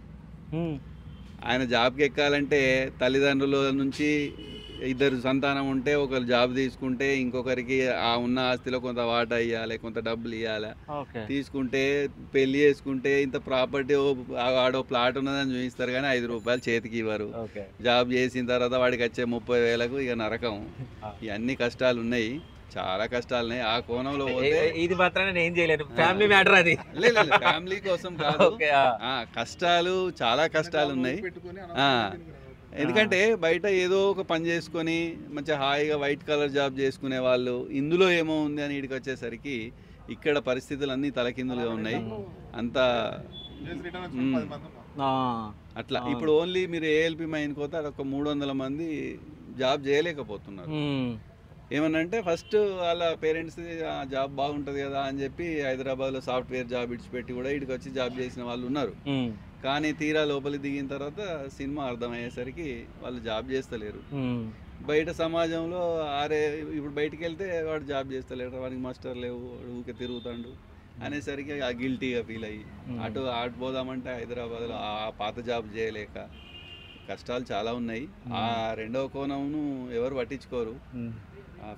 ఆయన జాబ్కి ఎక్కాలంటే తల్లిదండ్రుల నుంచి 2 సంతానం ఉంటే ఒకరు జాబ్ తీసుకుంటే ఇంకొకరికి ఆ ఉన్న ఆస్తిలో కొంత వాటా ఇవ్వాలి, కొంత డబ్బులు ఇవ్వాలి. తీసుకుంటే పెళ్లి చేసుకుంటే ఇంత ప్రాపర్టీ ఆడో ప్లాట్ ఉన్నదని చూపిస్తారు కానీ 5 రూపాయలు చేతికి ఇవ్వరు. జాబ్ చేసిన తర్వాత వాడికి వచ్చే 30,000కు ఇక నరకం. ఇవన్నీ కష్టాలు ఉన్నాయి, చాలా కష్టాలు ఉన్నాయి. ఆ కోణంలో ఇది మాత్రం ఏం చేయలేదు, ఫ్యామిలీ మ్యాటర్ అది. ఫ్యామిలీ కోసం కాదు, కష్టాలు చాలా కష్టాలు ఉన్నాయి. ఎందుకంటే బయట ఏదో ఒక పని చేసుకొని మంచిగా హాయిగా వైట్ కలర్ జాబ్ చేసుకునే వాళ్ళు ఇందులో ఏమో ఉంది అని ఇక్కడికి వచ్చేసరికి ఇక్కడ పరిస్థితులు అన్నీ తలకిందులుగా ఉన్నాయి. అంతా అట్లా ఇప్పుడు ఓన్లీ మీరు ఏఎల్పి మైన్ పోతే అదొక 300 మంది జాబ్ చేయలేకపోతున్నారు. ఏమనంటే ఫస్ట్ వాళ్ళ పేరెంట్స్ జాబ్ బాగుంటుంది కదా అని చెప్పి హైదరాబాద్లో సాఫ్ట్వేర్ జాబ్ ఇడిచిపెట్టి కూడా ఇక్కడికి వచ్చి జాబ్ చేసిన వాళ్ళు ఉన్నారు. కానీ తీరా లోపలికి దిగిన తర్వాత సినిమా అర్థమయ్యేసరికి వాళ్ళు జాబ్ చేస్తలేరు. బయట సమాజంలో ఇప్పుడు బయటికి వెళ్తే వాడు జాబ్ చేస్తలేడు, వాడికి మాస్టర్ లేవు, వాడు ఊకే తిరుగుతాడు అనేసరికి ఆ గిల్టీగా ఫీల్ అయ్యి అటు పోదామంటే హైదరాబాద్లో ఆ పాత జాబ్ చేయలేక కష్టాలు చాలా ఉన్నాయి. ఆ రెండవ కోణంను ఎవరు పట్టించుకోరు.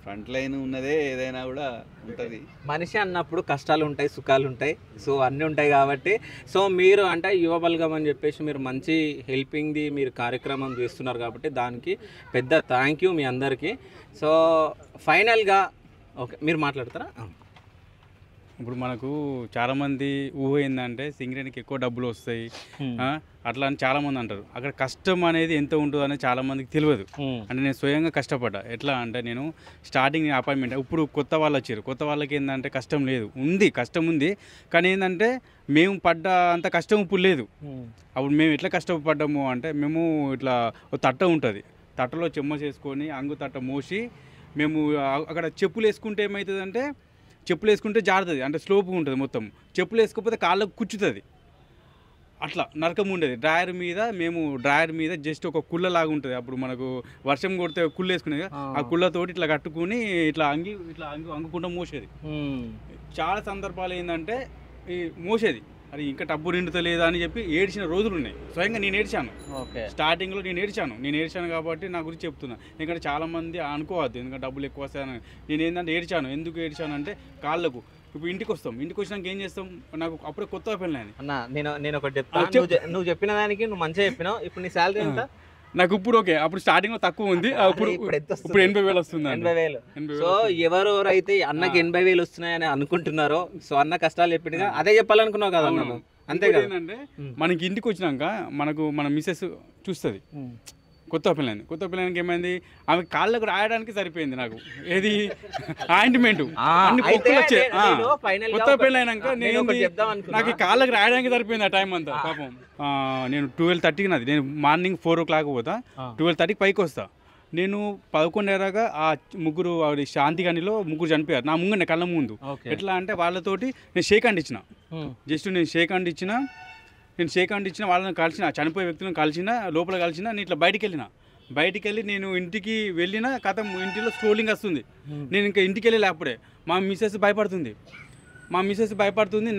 ఫ్రంట్ లైన్ ఉన్నదే ఏదైనా కూడా ఉంటుంది. మనిషి అన్నప్పుడు కష్టాలు ఉంటాయి, సుఖాలు ఉంటాయి, సో అన్నీ ఉంటాయి కాబట్టి సో మీరు అంటే యువ బలగం అని చెప్పేసి మీరు మంచి హెల్పింగ్ది మీరు కార్యక్రమం చేస్తున్నారు కాబట్టి దానికి పెద్ద థ్యాంక్ యూ మీ అందరికీ. సో ఫైనల్గా ఓకే మీరు మాట్లాడతారా? ఇప్పుడు మనకు చాలామంది ఊహ ఏంటంటే సింగరేణికి ఎక్కువ డబ్బులు వస్తాయి అట్లా అని చాలామంది అంటారు. అక్కడ కష్టం అనేది ఎంత ఉంటుందో అనేది చాలామందికి తెలియదు. అంటే నేను స్వయంగా కష్టపడ్డా. ఎట్లా అంటే నేను స్టార్టింగ్ అపాయింట్మెంట్ ఇప్పుడు కొత్త వాళ్ళు వచ్చారు. కొత్త వాళ్ళకి ఏంటంటే కష్టం లేదు, ఉంది కష్టం ఉంది, కానీ ఏంటంటే మేము పడ్డ అంత కష్టం ఇప్పుడు లేదు. అప్పుడు మేము ఎట్లా కష్టపడ్డాము అంటే మేము ఇట్లా ఒక తట్ట ఉంటుంది, తట్టలో చెమ్మ చేసుకొని అంగు తట్ట మోసి మేము అక్కడ చెప్పులు వేసుకుంటే ఏమవుతుందంటే చెప్పులు వేసుకుంటే జారుతుంది, అంటే స్లోప్గా ఉంటుంది మొత్తం. చెప్పులు వేసుకోకపోతే కాళ్ళకు కుచ్చుతుంది, అట్లా నరకం ఉండేది. డ్రాయర్ మీద జస్ట్ ఒక కుళ్ళలాగా ఉంటుంది. అప్పుడు మనకు వర్షం కొడితే కుళ్ళు వేసుకునేది, ఆ కుళ్ళతోటి ఇట్లా కట్టుకుని ఇట్లా అంగుకుంటూ మోసేది. చాలా సందర్భాలు ఏంటంటే ఈ మోసేది అది ఇంకా డబ్బు నిండుతలేదా అని చెప్పి ఏడ్చిన రోజులు ఉన్నాయి. స్వయంగా నేను ఏడ్చాను. స్టార్టింగ్లో నేను ఏడ్చాను కాబట్టి నా గురించి చెప్తున్నా. ఎందుకంటే చాలామంది అనుకోవద్దు ఎందుకంటే డబ్బులు ఎక్కువ వస్తాయని. నేను ఏంటంటే ఏడ్చాను. ఎందుకు ఏడ్చాను అంటే కాళ్ళకు ఇప్పుడు ఇంటికి వచ్చినాక ఏం చేస్తాం, నాకు అప్పుడే కొత్త పెళ్ళి అన్న నేను ఒకటి చెప్తాను. నువ్వు చెప్పిన దానికి నువ్వు మంచిగా చెప్పినావు. ఇప్పుడు నీ శాలరీ ఎంత? నాకు ఇప్పుడు ఓకే, అప్పుడు స్టార్టింగ్ లో తక్కువ ఉంది, ఇప్పుడు 80,000 వస్తుంది. 80,000. సో ఎవరెవరైతే అన్నకి 80,000 వస్తున్నాయని అనుకుంటున్నారో సో అన్న కష్టాలు చెప్పిందిగా అదే చెప్పాలనుకున్నావు కదా అన్న. అంతే కదా. ఏంటంటే మనకి ఇంటికి వచ్చినాక మన మిసెస్ చూస్తుంది కొత్త పిల్లలకి ఏమైంది, ఆమె కాళ్ళకు రాయడానికి సరిపోయింది నాకు ఏది ఆయింట్మెంట్ అన్ని పొక్కులు వచ్చాయి. కొత్త పెళ్ళి అయినాక నాకు కాళ్ళకు రాయడానికి సరిపోయింది ఆ టైం అంతా. పాపం నేను 12:30కి నాది, నేను మార్నింగ్ 4 o'clock పోతా, 12:30కి పైకి వస్తా. నేను 11:30గా ఆ ముగ్గురు శాంతి గనిలో ముగ్గురు చనిపోయారు నా ముందు, కళ్ళ ముందు. ఎట్లా అంటే వాళ్ళతోటి నేను షేక్ హ్యాండ్ ఇచ్చిన, జస్ట్ నేను షేక్ హ్యాండ్ ఇచ్చిన వాళ్ళని కలిసిన, చనిపోయే వ్యక్తులను కలిసిన, లోపల కలిసిన. నేను ఇట్లా బయటికి వెళ్ళి నేను ఇంటికి వెళ్ళిన కథ ఇంటిలో స్క్రోలింగ్ వస్తుంది. నేను ఇంకా ఇంటికి వెళ్ళి అప్పుడే మా మిసెస్ భయపడుతుంది.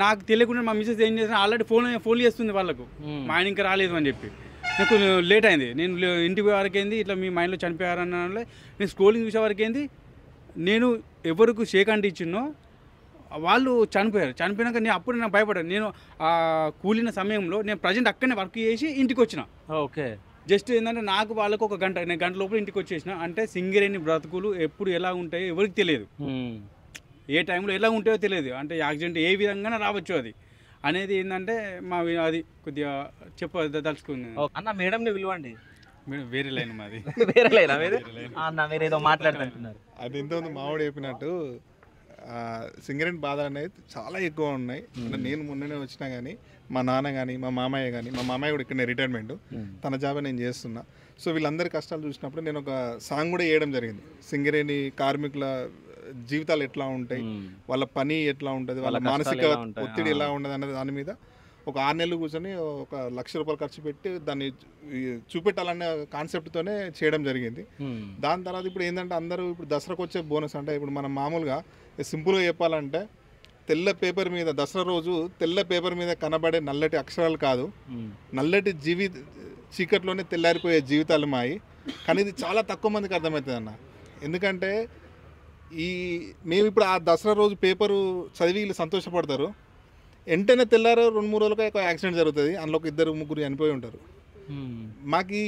నాకు తెలియకుండా మా మిసెస్ ఏం చేసిన ఆల్రెడీ ఫోన్ చేస్తుంది వాళ్ళకు, మా ఆయన ఇంకా రాలేదు అని చెప్పి. నాకు లేట్ అయింది. నేను ఇంటికి వరకు ఏంది ఇట్లా మీ మైండ్లో చనిపోయారన్న నేను స్క్రోలింగ్ చూసే వరకు ఏంది నేను ఎవరికి షేక్ హ్యాండ్ ఇచ్చినో వాళ్ళు చనిపోయినాక నేను భయపడ్డాను. నేను ఆ కూలిన సమయంలో నేను ప్రజెంట్ అక్కడనే వర్క్ చేసి ఇంటికి వచ్చిన. ఓకే, జస్ట్ ఏంటంటే నాకు వాళ్ళకు ఒక గంట, నేను గంట లోపల ఇంటికి వచ్చేసిన. అంటే సింగరేణి బ్రతుకులు ఎప్పుడు ఎలా ఉంటాయో ఎవరికి తెలియదు, ఏ టైంలో ఎలా ఉంటాయో తెలియదు. అంటే యాక్సిడెంట్ ఏ విధంగానే రావచ్చు అది అనేది ఏంటంటే అది కొద్దిగా చెప్పదలుచుకుంది. అన్న మేడంని పిలవండి. మేడం వేరే లైన్ మాది. వేరే లైనా మీరు? అన్న మీరు ఏదో మాట్లాడుతున్నారు. అది ఇంతకుముందు మావాడు చెప్పినట్టు సింగరేణి బాధలు అనేది చాలా ఎక్కువ ఉన్నాయి. అంటే నేను మొన్ననే వచ్చినా కానీ మా నాన్న కానీ మా మామయ్య కూడా ఇక్కడనే రిటైర్మెంట్, తన జాబ్ నేను చేస్తున్నా. సో వీళ్ళందరి కష్టాలు చూసినప్పుడు నేను ఒక సాంగ్ కూడా వేయడం జరిగింది. సింగరేణి కార్మికుల జీవితాలు ఎట్లా ఉంటాయి, వాళ్ళ పని ఎట్లా ఉంటుంది, వాళ్ళ మానసిక ఒత్తిడి ఎలా ఉండదు అనే దాని మీద ఒక 6 నెలలు కూర్చొని ఒక ₹1,00,000 ఖర్చు పెట్టి దాన్ని చూపెట్టాలనే కాన్సెప్ట్తోనే చేయడం జరిగింది. దాని తర్వాత ఇప్పుడు ఏంటంటే అందరూ ఇప్పుడు దసరాకు వచ్చే బోనస్ అంటే ఇప్పుడు మనం మామూలుగా సింపుల్గా చెప్పాలంటే తెల్ల పేపర్ మీద దసరా రోజు తెల్ల పేపర్ మీద కనబడే నల్లటి అక్షరాలు కాదు, నల్లటి చీకట్లోనే తెల్లారిపోయే జీవితాలు మాయి. కానీ ఇది చాలా తక్కువ మందికి అర్థమవుతుంది అన్న. ఎందుకంటే మేము ఇప్పుడు ఆ దసరా రోజు పేపరు చదివి వీళ్ళు సంతోషపడతారు, వెంటనే తెల్లారు 2-3 రోజులకి ఒక యాక్సిడెంట్ జరుగుతుంది, అందులో 2-3 చనిపోయి ఉంటారు. మాకు ఈ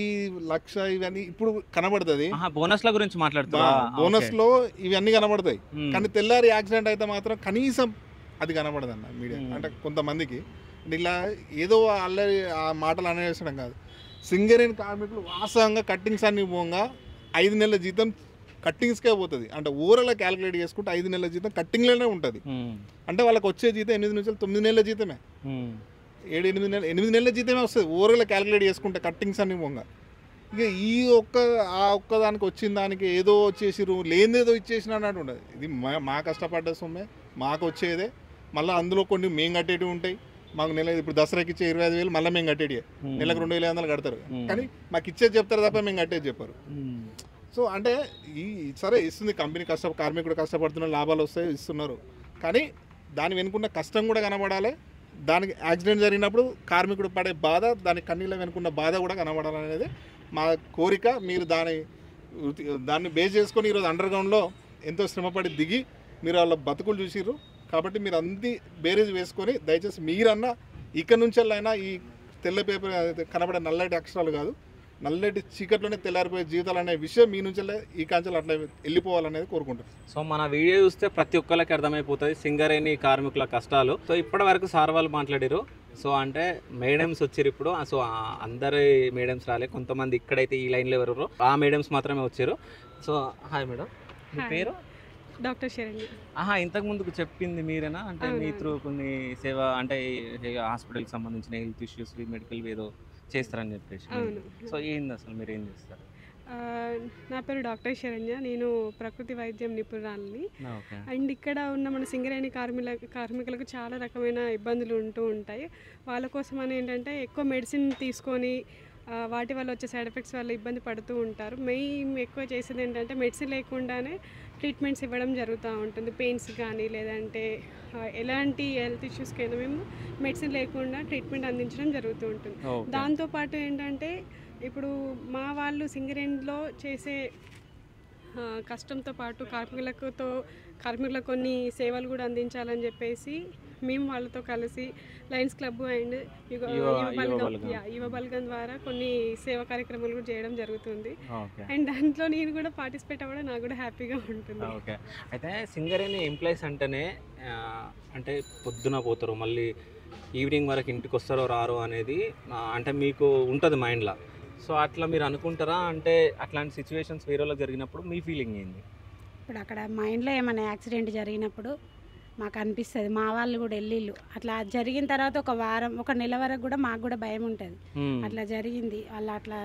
1,00,000 ఇవన్నీ ఇప్పుడు కనబడుతుంది. బోనస్ల గురించి మాట్లాడుతున్నా, బోనస్లో ఇవన్నీ కనబడతాయి, కానీ తెల్లారి యాక్సిడెంట్ అయితే మాత్రం కనీసం అది కనబడదు అన్న మీడియా. అంటే కొంతమందికి ఇలా ఏదో అల్లరి ఆ మాటలు అనేసడం కాదు. సింగరేణి కార్మికులు వాస్తవంగా కట్టింగ్స్ అన్ని పోగా 5 నెలల జీతం కట్టింగ్స్కే పోతుంది. అంటే ఓవరాల్ క్యాలిక్యులేట్ చేసుకుంటే 5 నెలల జీతం కట్టింగ్లోనే ఉంటుంది. అంటే వాళ్ళకి వచ్చే జీతం 8 నుంచి 9 నెలల జీతమే, 8 నెలల జీతమే వస్తుంది ఓవరాల్ క్యాలిక్యులేట్ చేసుకుంటే కట్టింగ్స్ అన్ని పోగా. ఇక ఆ ఒక్కదానికి వచ్చిన దానికి ఏదో వచ్చేసిరు, లేనిదేదో ఇచ్చేసిన అన్నట్టు ఉండదు. ఇది మా కష్టపడ్డ సొమ్మే, మాకు వచ్చేదే. మళ్ళీ అందులో కొన్ని మేము కట్టేటివి ఉంటాయి. మాకు నెల ఇప్పుడు దసరాకి ఇచ్చే 25,000 మళ్ళీ మేము కట్టేటివి, నెలకు 2,500 కడతారు. కానీ మాకు ఇచ్చేది చెప్తారు తప్ప మేము కట్టేది చెప్పారు. సో అంటే సరే ఇస్తుంది కంపెనీ, కార్మికుడు కష్టపడుతున్న లాభాలు వస్తాయి ఇస్తున్నారు, కానీ దాని వెనుకున్న కష్టం కూడా కనబడాలి. దానికి యాక్సిడెంట్ జరిగినప్పుడు కార్మికుడు పడే బాధ, దాని కన్నీళ్ళ వెనుకున్న బాధ కూడా కనబడాలనేది మా కోరిక. మీరు దాన్ని బేస్ చేసుకొని ఈరోజు అండర్ గ్రౌండ్లో ఎంతో శ్రమపడి దిగి మీరు వాళ్ళ బతుకులు చూసిర్రు. కాబట్టి మీరు అన్ని బేరేజ్ వేసుకొని దయచేసి మీరన్నా ఇక్కడ నుంచెల్లైనా ఈ తెల్ల పేపర్ కనబడే నల్లటి అక్షరాలు కాదు, నల్లటి చీకట్లోనే తెల్లారిపోయే జీవితాలు అనే విషయం మీ నుంచి ఈ కాంచెలు అట్లా వెళ్ళిపోవాలనేది కోరుకుంటున్నాను. సో మన వీడియో చూస్తే ప్రతి ఒక్కరికి అర్థమైపోతుంది సింగరేణి కార్మికుల కష్టాలు. సో ఇప్పటి వరకు సార్ వాళ్ళు మాట్లాడారు. సో అంటే మేడమ్స్ వచ్చారు ఇప్పుడు. సో అందరి మేడమ్స్ రాలే, కొంతమంది ఇక్కడైతే ఈ లైన్లో ఎవరు ఆ మేడమ్స్ మాత్రమే వచ్చారు. సో హాయ్ మేడం, మీ పేరు? డాక్టర్ శరణ్య. ఇంతకు ముందుకు చెప్పింది మీరేనా? అంటే మీ త్రూ కొన్ని సేవ అంటే హాస్పిటల్కి సంబంధించిన హెల్త్ ఇష్యూస్ మెడికల్ ఏదో చేస్తారని చెప్పేసి. సో ఏంది అసలు మీరు ఏం చేస్తారు? నా పేరు డాక్టర్ శరణ్య, నేను ప్రకృతి వైద్యం నిపుణురాలని. అండ్ ఇక్కడ ఉన్న మన సింగరేణి కార్మికులకు చాలా రకమైన ఇబ్బందులు ఉంటూ ఉంటాయి. వాళ్ళ కోసం అని ఏంటంటే ఎక్కువ మెడిసిన్ తీసుకొని వాటి వల్ల వచ్చే సైడ్ ఎఫెక్ట్స్ వల్ల ఇబ్బంది పడుతూ ఉంటారు. మెయిన్ ఎక్కువ చేసేది ఏంటంటే మెడిసిన్ లేకుండానే ట్రీట్మెంట్స్ ఇవ్వడం జరుగుతూ ఉంటుంది. పెయిన్స్ కానీ లేదంటే ఎలాంటి హెల్త్ ఇష్యూస్కైనా మేము మెడిసిన్ లేకుండా ట్రీట్మెంట్ అందించడం జరుగుతూ ఉంటుంది. దాంతోపాటు ఏంటంటే ఇప్పుడు మా వాళ్ళు సింగరేణిలో చేసే కష్టంతో పాటు కార్మికులకు కొన్ని సేవలు కూడా అందించాలని చెప్పేసి మేము వాళ్ళతో కలిసి లయన్స్ క్లబ్ అండ్ యువ బల్గం ద్వారా కొన్ని సేవా కార్యక్రమాలు కూడా చేయడం జరుగుతుంది. అండ్ దాంట్లో నేను కూడా పార్టిసిపేట్ అవ్వడం నాకు కూడా హ్యాపీగా ఉంటుంది. ఓకే, అయితే సింగరేణి ఎంప్లాయీస్ అంటేనే అంటే పొద్దున పోతారు, మళ్ళీ ఈవినింగ్ వరకు ఇంటికి వస్తారో రారో అనేది అంటే మీకు ఉంటుంది మైండ్లో. సో అట్లా మీరు అనుకుంటారా? అంటే అట్లాంటి సిచ్యువేషన్స్ వేరే వాళ్ళకి జరిగినప్పుడు మీ ఫీలింగ్ ఏంది? ఇప్పుడు అక్కడ మైండ్లో ఏమైనా యాక్సిడెంట్ జరిగినప్పుడు మాకు అనిపిస్తుంది. మా వాళ్ళు కూడా వెళ్ళిళ్ళు అట్లా జరిగిన తర్వాత ఒక వారం ఒక నెల వరకు కూడా మాకు కూడా భయం ఉంటుంది. అట్లా జరిగింది వాళ్ళు అట్లా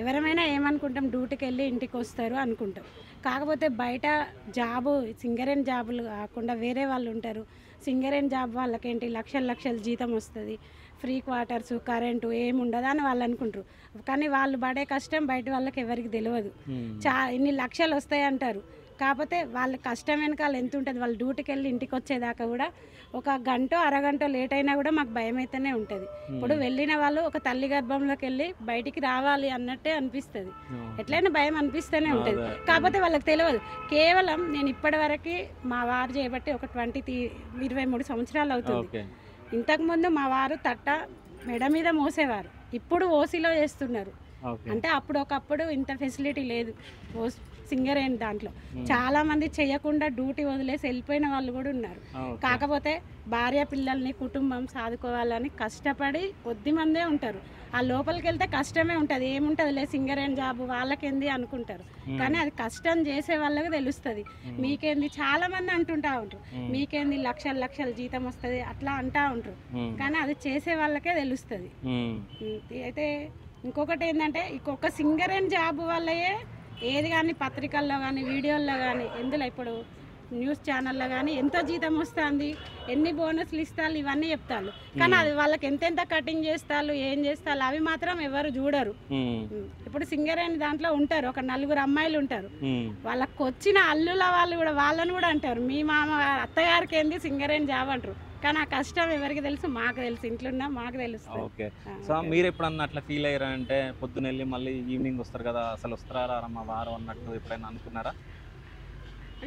ఎవరమైనా ఏమనుకుంటాం, డ్యూటీకి వెళ్ళి ఇంటికి వస్తారు అనుకుంటాం. కాకపోతే బయట జాబు సింగరేణి జాబులు కాకుండా వేరే వాళ్ళు ఉంటారు. సింగరేణి జాబ్ వాళ్ళకేంటి లక్షల జీతం వస్తుంది, ఫ్రీ క్వార్టర్స్ కరెంటు ఏముండదు అని వాళ్ళు అనుకుంటారు. కానీ వాళ్ళు పడే కష్టం బయట వాళ్ళకి ఎవరికి తెలియదు. ఇన్ని లక్షలు వస్తాయి అంటారు, కాకపోతే వాళ్ళ కష్టం వెనకాల ఎంత ఉంటుంది. వాళ్ళు డ్యూటీకి వెళ్ళి ఇంటికి వచ్చేదాకా కూడా ఒక గంట అరగంట లేట్ అయినా కూడా మాకు భయం అయితేనే ఉంటుంది. ఇప్పుడు వెళ్ళిన వాళ్ళు ఒక తల్లి గర్భంలోకి వెళ్ళి బయటికి రావాలి అన్నట్టే అనిపిస్తుంది. ఎట్లయినా భయం అనిపిస్తూనే ఉంటుంది. కాకపోతే వాళ్ళకి తెలియదు. కేవలం నేను ఇప్పటి వరకు మా వారు చేయబట్టి ఒక 23 సంవత్సరాలు అవుతుంది. ఇంతకుముందు మా వారు తట్ట మెడ మీద మోసేవారు, ఇప్పుడు ఓసీలో చేస్తున్నారు. అంటే ఒకప్పుడు ఇంత ఫెసిలిటీ లేదు సింగరేణి దాంట్లో. చాలా మంది చేయకుండా డ్యూటీ వదిలేసి వెళ్ళిపోయిన వాళ్ళు కూడా ఉన్నారు. కాకపోతే భార్య పిల్లల్ని కుటుంబం సాదుకోవాలని కష్టపడి కొద్ది మందే ఉంటారు. ఆ లోపలికి వెళ్తే కష్టమే ఉంటుంది. ఏముంటుంది లే సింగరేణి జాబ్ వాళ్ళకేంది అనుకుంటారు, కానీ అది కష్టం చేసే వాళ్ళకి తెలుస్తుంది. మీకేంది చాలా మంది అంటుంటా ఉంటారు, మీకేంది లక్షల జీతం వస్తుంది అట్లా అంటా ఉంటారు, కానీ అది చేసే వాళ్ళకే తెలుస్తుంది. అయితే ఇంకొకటి ఏంటంటే ఇంకొక సింగరేణి జాబ్ వల్లయే ఏది కానీ పత్రికల్లో కానీ వీడియోల్లో కానీ ఎందులో ఇప్పుడు న్యూస్ ఛానల్లో కానీ ఎంతో జీతం వస్తుంది, ఎన్ని బోనస్లు ఇస్తారు ఇవన్నీ చెప్తారు. కానీ అది వాళ్ళకి ఎంతెంత కటింగ్ చేస్తారు ఏం చేస్తారు అవి మాత్రం ఎవరు చూడరు. ఇప్పుడు సింగరేణి దాంట్లో ఉంటారు ఒక 4 అమ్మాయిలు ఉంటారు, వాళ్ళకి వచ్చిన అల్లుల వాళ్ళు కూడా వాళ్ళని కూడా అంటారు మీ మామ అత్తగారికి ఏంది సింగరేణి జాబ్ అంటారు. కానీ ఆ కష్టం ఎవరికి తెలుసు? మాకు తెలుసు, ఇంట్లో ఉన్నా మాకు తెలుస్తుంది. ఓకే, సో మీరు ఎప్పుడన్నా అట్లా ఫీల్ అయ్యారా? అంటే పొద్దున్న వెళ్ళి మళ్ళీ ఈవినింగ్ వస్తారు కదా, అసలు వస్తారా మా వారు అన్నట్టు ఎప్పుడైనా అనుకున్నారా?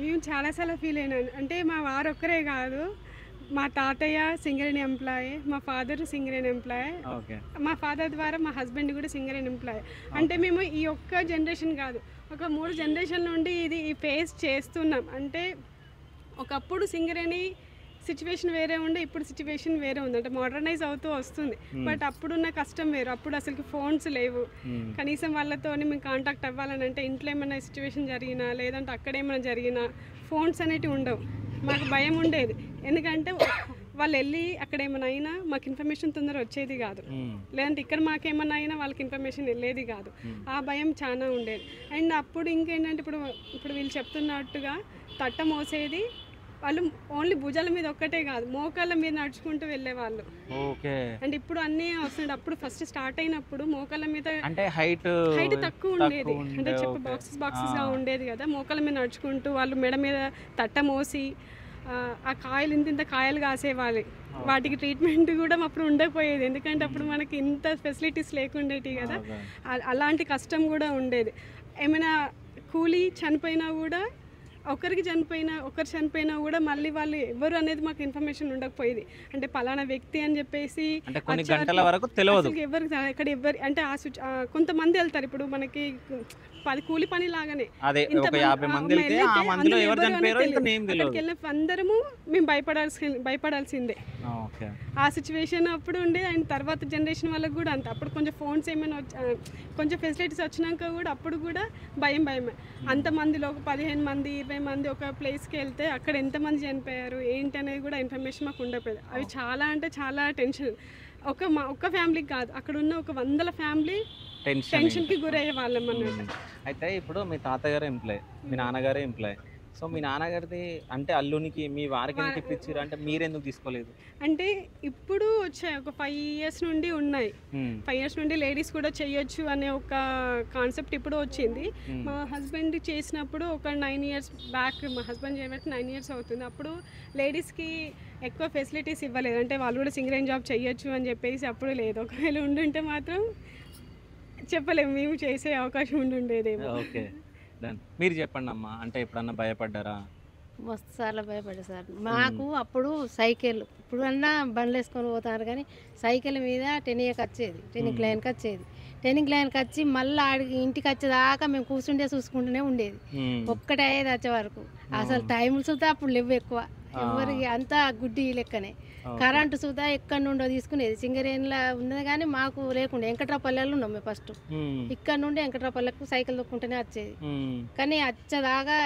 మేము చాలాసార్లు ఫీల్ అయినాను. అంటే మా వారు ఒక్కరే కాదు, మా తాతయ్య సింగరేణి ఎంప్లాయీ, మా ఫాదర్ సింగరేణి ఎంప్లాయీ, మా ఫాదర్ ద్వారా మా హస్బెండ్ కూడా సింగరేణి ఎంప్లాయీ. అంటే మేము ఈ ఒక్క జనరేషన్ కాదు, ఒక 3 జనరేషన్ నుండి ఇది ఫేస్ చేస్తున్నాం. అంటే ఒకప్పుడు సింగరేణి సిచ్యువేషన్ వేరే ఉండే, ఇప్పుడు సిచ్యువేషన్ వేరే ఉంది. అంటే మోడర్నైజ్ అవుతూ వస్తుంది, బట్ అప్పుడున్న కష్టం వేరు. అప్పుడు అసలు ఫోన్స్ లేవు, కనీసం వాళ్ళతో మేము కాంటాక్ట్ అవ్వాలని అంటే ఇంట్లో ఏమైనా సిచ్యువేషన్ జరిగినా లేదంటే అక్కడ ఏమైనా జరిగినా ఫోన్స్ అనేటివి ఉండవు. మాకు భయం ఉండేది, ఎందుకంటే వాళ్ళు వెళ్ళి అక్కడ ఏమైనా అయినా మాకు ఇన్ఫర్మేషన్ తొందర వచ్చేది కాదు, లేదంటే ఇక్కడ మాకేమన్నా అయినా వాళ్ళకి ఇన్ఫర్మేషన్ వెళ్ళేది కాదు. ఆ భయం చాలా ఉండేది. అండ్ అప్పుడు ఇంకేంటంటే ఇప్పుడు వీళ్ళు చెప్తున్నట్టుగా తట్ట మోసేది వాళ్ళు ఓన్లీ భుజాల మీద ఒక్కటే కాదు, మోకాళ్ళ మీద నడుచుకుంటూ వెళ్ళేవాళ్ళు. అంటే ఇప్పుడు అన్నీ వస్తున్నాయి. అప్పుడు ఫస్ట్ స్టార్ట్ అయినప్పుడు మోకాళ్ళ మీద అంటే హైట్ తక్కువ ఉండేది, అంటే చెప్పు బాక్సెస్ గా ఉండేది కదా. మోకాళ్ళ మీద నడుచుకుంటూ వాళ్ళు మెడ మీద తట్ట మోసి ఆ కాయలు ఇంత కాయలు కాసేవాలి. వాటికి ట్రీట్మెంట్ కూడా అప్పుడు ఉండకపోయేది, ఎందుకంటే అప్పుడు మనకి ఇంత ఫెసిలిటీస్ లేకుండేవి కదా. అలాంటి కష్టం కూడా ఉండేది. ఏమైనా కూలీ చనిపోయినా కూడా ఒకరు చనిపోయినా కూడా మళ్ళీ వాళ్ళు ఎవరు అనేది మాకు ఇన్ఫర్మేషన్ ఉండకపోయేది. అంటే పలానా వ్యక్తి అని చెప్పేసి అంటే కొన్ని గంటల వరకు తెలియదు. ఎవరు ఇక్కడ ఎవరు అంటే కొంతమంది వెళ్తారు. ఇప్పుడు మనకి కూలి పని లాగానే అదే ఒక 50 మంది వెళ్తే ఆ మందిలో ఎవరు చనిపోయారో ఇంకా నేమ్ తెలియదు. వెళ్ళిన అందరము మేము భయపడాల్సిందే. ఆ సిచ్యువేషన్ అప్పుడు ఉండే. అండ్ తర్వాత జనరేషన్ వాళ్ళకి కూడా అంత. అప్పుడు కొంచెం ఫోన్స్ ఏమైనా కొంచెం ఫెసిలిటీస్ వచ్చినాక కూడా అప్పుడు కూడా భయమే. అంతమందిలో ఒక 15 మంది 20 మంది ఒక ప్లేస్కి వెళ్తే అక్కడ ఎంతమంది చనిపోయారు ఏంటి అనేది కూడా ఇన్ఫర్మేషన్ మాకు ఉండకపోయేది. అవి చాలా అంటే చాలా టెన్షన్. ఒక్క ఫ్యామిలీకి కాదు, అక్కడ ఉన్న ఒక 100 ఫ్యామిలీ టెన్షన్కి గురయ్యే వాళ్ళం అన్నమాట. అయితే ఇప్పుడు మీ తాతగారు ఎంప్లాయ్, మీ నాన్నగారు ఎంప్లాయ్. సో మీ నాన్నగారిది అంటే అల్లునికి మీ వారికి ఎందుకు ఇప్పించారు అంటే మీరెందుకు తీసుకోలేదు? అంటే ఇప్పుడు వచ్చాయి ఒక 5 years నుండి ఉన్నాయి. 5 years నుండి లేడీస్ కూడా చేయొచ్చు అనే ఒక కాన్సెప్ట్ ఇప్పుడు వచ్చింది. మా హస్బెండ్ చేసినప్పుడు ఒక 9 years బ్యాక్, మా హస్బెండ్ చేయబట్టి 9 years అవుతుంది. అప్పుడు లేడీస్కి ఎక్కువ ఫెసిలిటీస్ ఇవ్వలేదు. అంటే వాళ్ళు కూడా సింగరేన్ జాబ్ చేయొచ్చు అని చెప్పేసి అప్పుడు లేదు. ఒకవేళ ఉండుంటే మాత్రం చెప్పలేము, మేము చేసే అవకాశం ఉండుండేదేమో. Okay done. మీరు చెప్పండి అమ్మా, అంటే ఎప్పుడన్నా భయపడ్డారా? మస్తు సార్లు భయపడ్డా సార్. మాకు అప్పుడు సైకిల్, ఇప్పుడు అన్నా బండ్లు వేసుకొని పోతారు కానీ సైకిల్ మీద 10 years వచ్చేది, 10 లైన్కి వచ్చేది. 10 లైన్కి వచ్చి మళ్ళీ ఇంటికి వచ్చేదాకా మేము కూర్చుంటే చూసుకుంటూనే ఉండేది. ఒక్కటే అయ్యేది వచ్చే వరకు. అసలు టైంలు చూద్దా అప్పుడు లేవు ఎక్కువ, ఎవరికి అంతా గుడ్డి లెక్కనే. కరెంటు సుధా ఎక్కడి నుండో తీసుకునేది. సింగరేణిలో ఉన్నది కానీ మాకు లేకుండా వెంకట్రాపల్లెలో ఉన్నాం మేము ఫస్ట్. ఇక్కడ నుండి వెంకట్రాపల్లెకు సైకిల్ తొక్కుంటూనే వచ్చేది. కానీ వచ్చేదాకా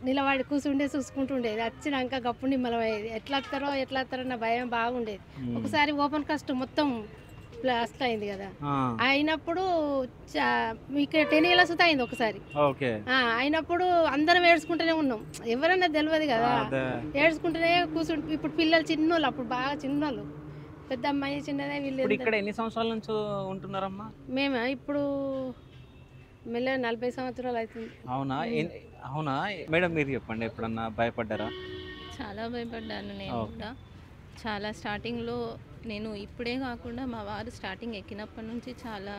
నిలబడి కూర్చుండే చూసుకుంటూ ఉండేది. వచ్చినాక గప్పుడు నిమ్మలమయ్యేది. ఎట్లా వస్తారో నా భయం బాగుండేది. ఒకసారి ఓపెన్ కాస్ట్ మొత్తం బ్లాస్ట్ అయింది కదా, అయినప్పుడు ఇక్కడ 10 years అయింది ఒకసారి. అయినప్పుడు అందరం ఏడ్చుకుంటూనే ఉన్నాం. ఎవరన్నా తెలియదు కదా, ఏడ్చుకుంటూనే కూర్చుంటు. ఇప్పుడు పిల్లలు చిన్నోళ్ళు, అప్పుడు బాగా చిన్నోళ్ళు, పెద్ద అమ్మాయి చిన్నదే. వీళ్ళు ఇక్కడ ఎన్ని సంవత్సరాల నుంచి ఉంటున్నారమ్మా? మేము ఇప్పుడు మెల్ల 40 సంవత్సరాలు అవుతుంది. అవునా మేడం, మీరు చెప్పండి, ఎప్పుడన్నా భయపడ్డారా? చాలా భయపడ్డాను నేను కూడా. చాలా స్టార్టింగ్లో నేను ఇప్పుడే కాకుండా మా వారు స్టార్టింగ్ ఎక్కినప్పటి నుంచి చాలా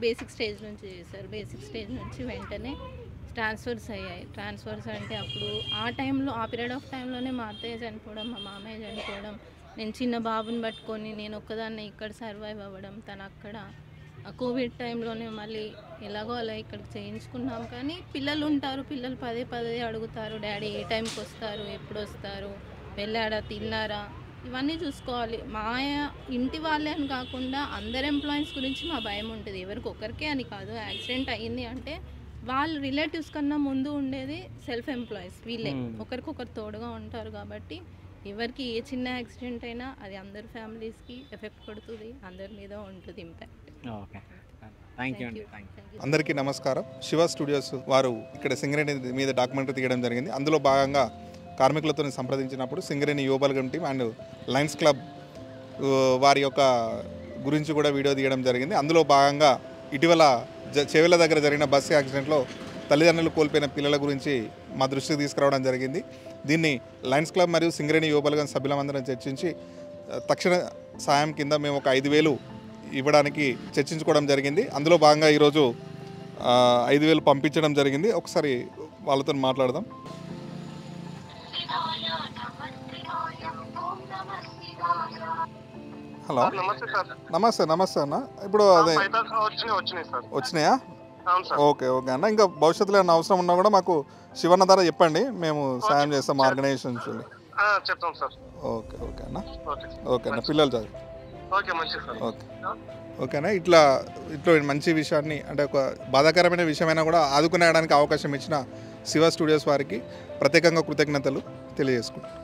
బేసిక్ స్టేజ్ నుంచి చేశారు. బేసిక్ స్టేజ్ నుంచి వెంటనే ట్రాన్స్ఫర్స్ అయ్యాయి. ట్రాన్స్ఫర్స్ అంటే అప్పుడు ఆ టైంలో, ఆ పీరియడ్ ఆఫ్ టైంలోనే మా అత్తయ్య చనిపోవడం, మా మామయ్య చనిపోవడం, నేను చిన్న బాబుని పట్టుకొని నేను ఒక్కదాన్ని ఇక్కడ సర్వైవ్ అవ్వడం, తను అక్కడ. కోవిడ్ టైంలోనే మళ్ళీ ఎలాగో అలా ఇక్కడికి చేయించుకున్నాం. కానీ పిల్లలు ఉంటారు, పిల్లలు పదే అడుగుతారు, డాడీ ఏ టైంకి వస్తారు, ఎప్పుడు వస్తారు, వెళ్ళాడా, తిన్నారా, ఇవన్నీ చూసుకోవాలి. మా ఇంటి వాళ్ళే అని కాకుండా అందరు ఎంప్లాయీస్ గురించి మా భయం ఉంటుంది. ఎవరికి ఒక్కరికే అని కాదు. యాక్సిడెంట్ అయ్యింది అంటే వాళ్ళ రిలేటివ్స్ కన్నా ముందు ఉండేది సెల్ఫ్ ఎంప్లాయీస్, వీళ్ళే ఒకరికొకరు తోడుగా ఉంటారు. కాబట్టి ఎవరికి ఏ చిన్న యాక్సిడెంట్ అయినా అది అందరి ఫ్యామిలీస్కి ఎఫెక్ట్ పడుతుంది, అందరి మీద ఉంటుంది ఇంపాక్ట్. అందరికీ నమస్కారం. శివ స్టూడియోస్ వారు ఇక్కడ సింగరేణి మీద డాక్యుమెంటరీ తీయడం జరిగింది. అందులో భాగంగా కార్మికులతో సంప్రదించినప్పుడు Singareni Yuvabalagam team and lions club వారి యొక్క గురించి కూడా వీడియో తీయడం జరిగింది. అందులో భాగంగా ఇటీవల చెవెల దగ్గర జరిగిన బస్సు యాక్సిడెంట్లో తల్లిదండ్రులు కోల్పోయిన పిల్లల గురించి మా దృష్టికి తీసుకురావడం జరిగింది. దీన్ని లయన్స్ క్లబ్ మరియు సింగరేణి యువబలగం సభ్యులందరం చర్చించి తక్షణ సాయం కింద మేము ఒక 5,000 ఇవ్వడానికి చర్చించుకోవడం జరిగింది. అందులో భాగంగా ఈరోజు 5,000 పంపించడం జరిగింది. ఒకసారి వాళ్ళతో మాట్లాడదాం. హలో, నమస్తే అన్న. ఇప్పుడు అదే వచ్చినాయా? ఓకే అన్న. ఇంకా భవిష్యత్తులో ఏమైనా అవసరం ఉన్నా కూడా మాకు శివన్న ద్వారా చెప్పండి, మేము సాయం చేస్తాం ఆర్గనైజేషన్ నుంచి. ఓకే అన్న. ఓకే అన్న, పిల్లలు చదువు. ఓకేనా. ఇట్లా మంచి విషయాన్ని, అంటే ఒక బాధాకరమైన విషయమైనా కూడా ఆదుకునేయడానికి అవకాశం ఇచ్చిన శివ స్టూడియోస్ వారికి ప్రత్యేకంగా కృతజ్ఞతలు తెలియజేసుకుంటాం.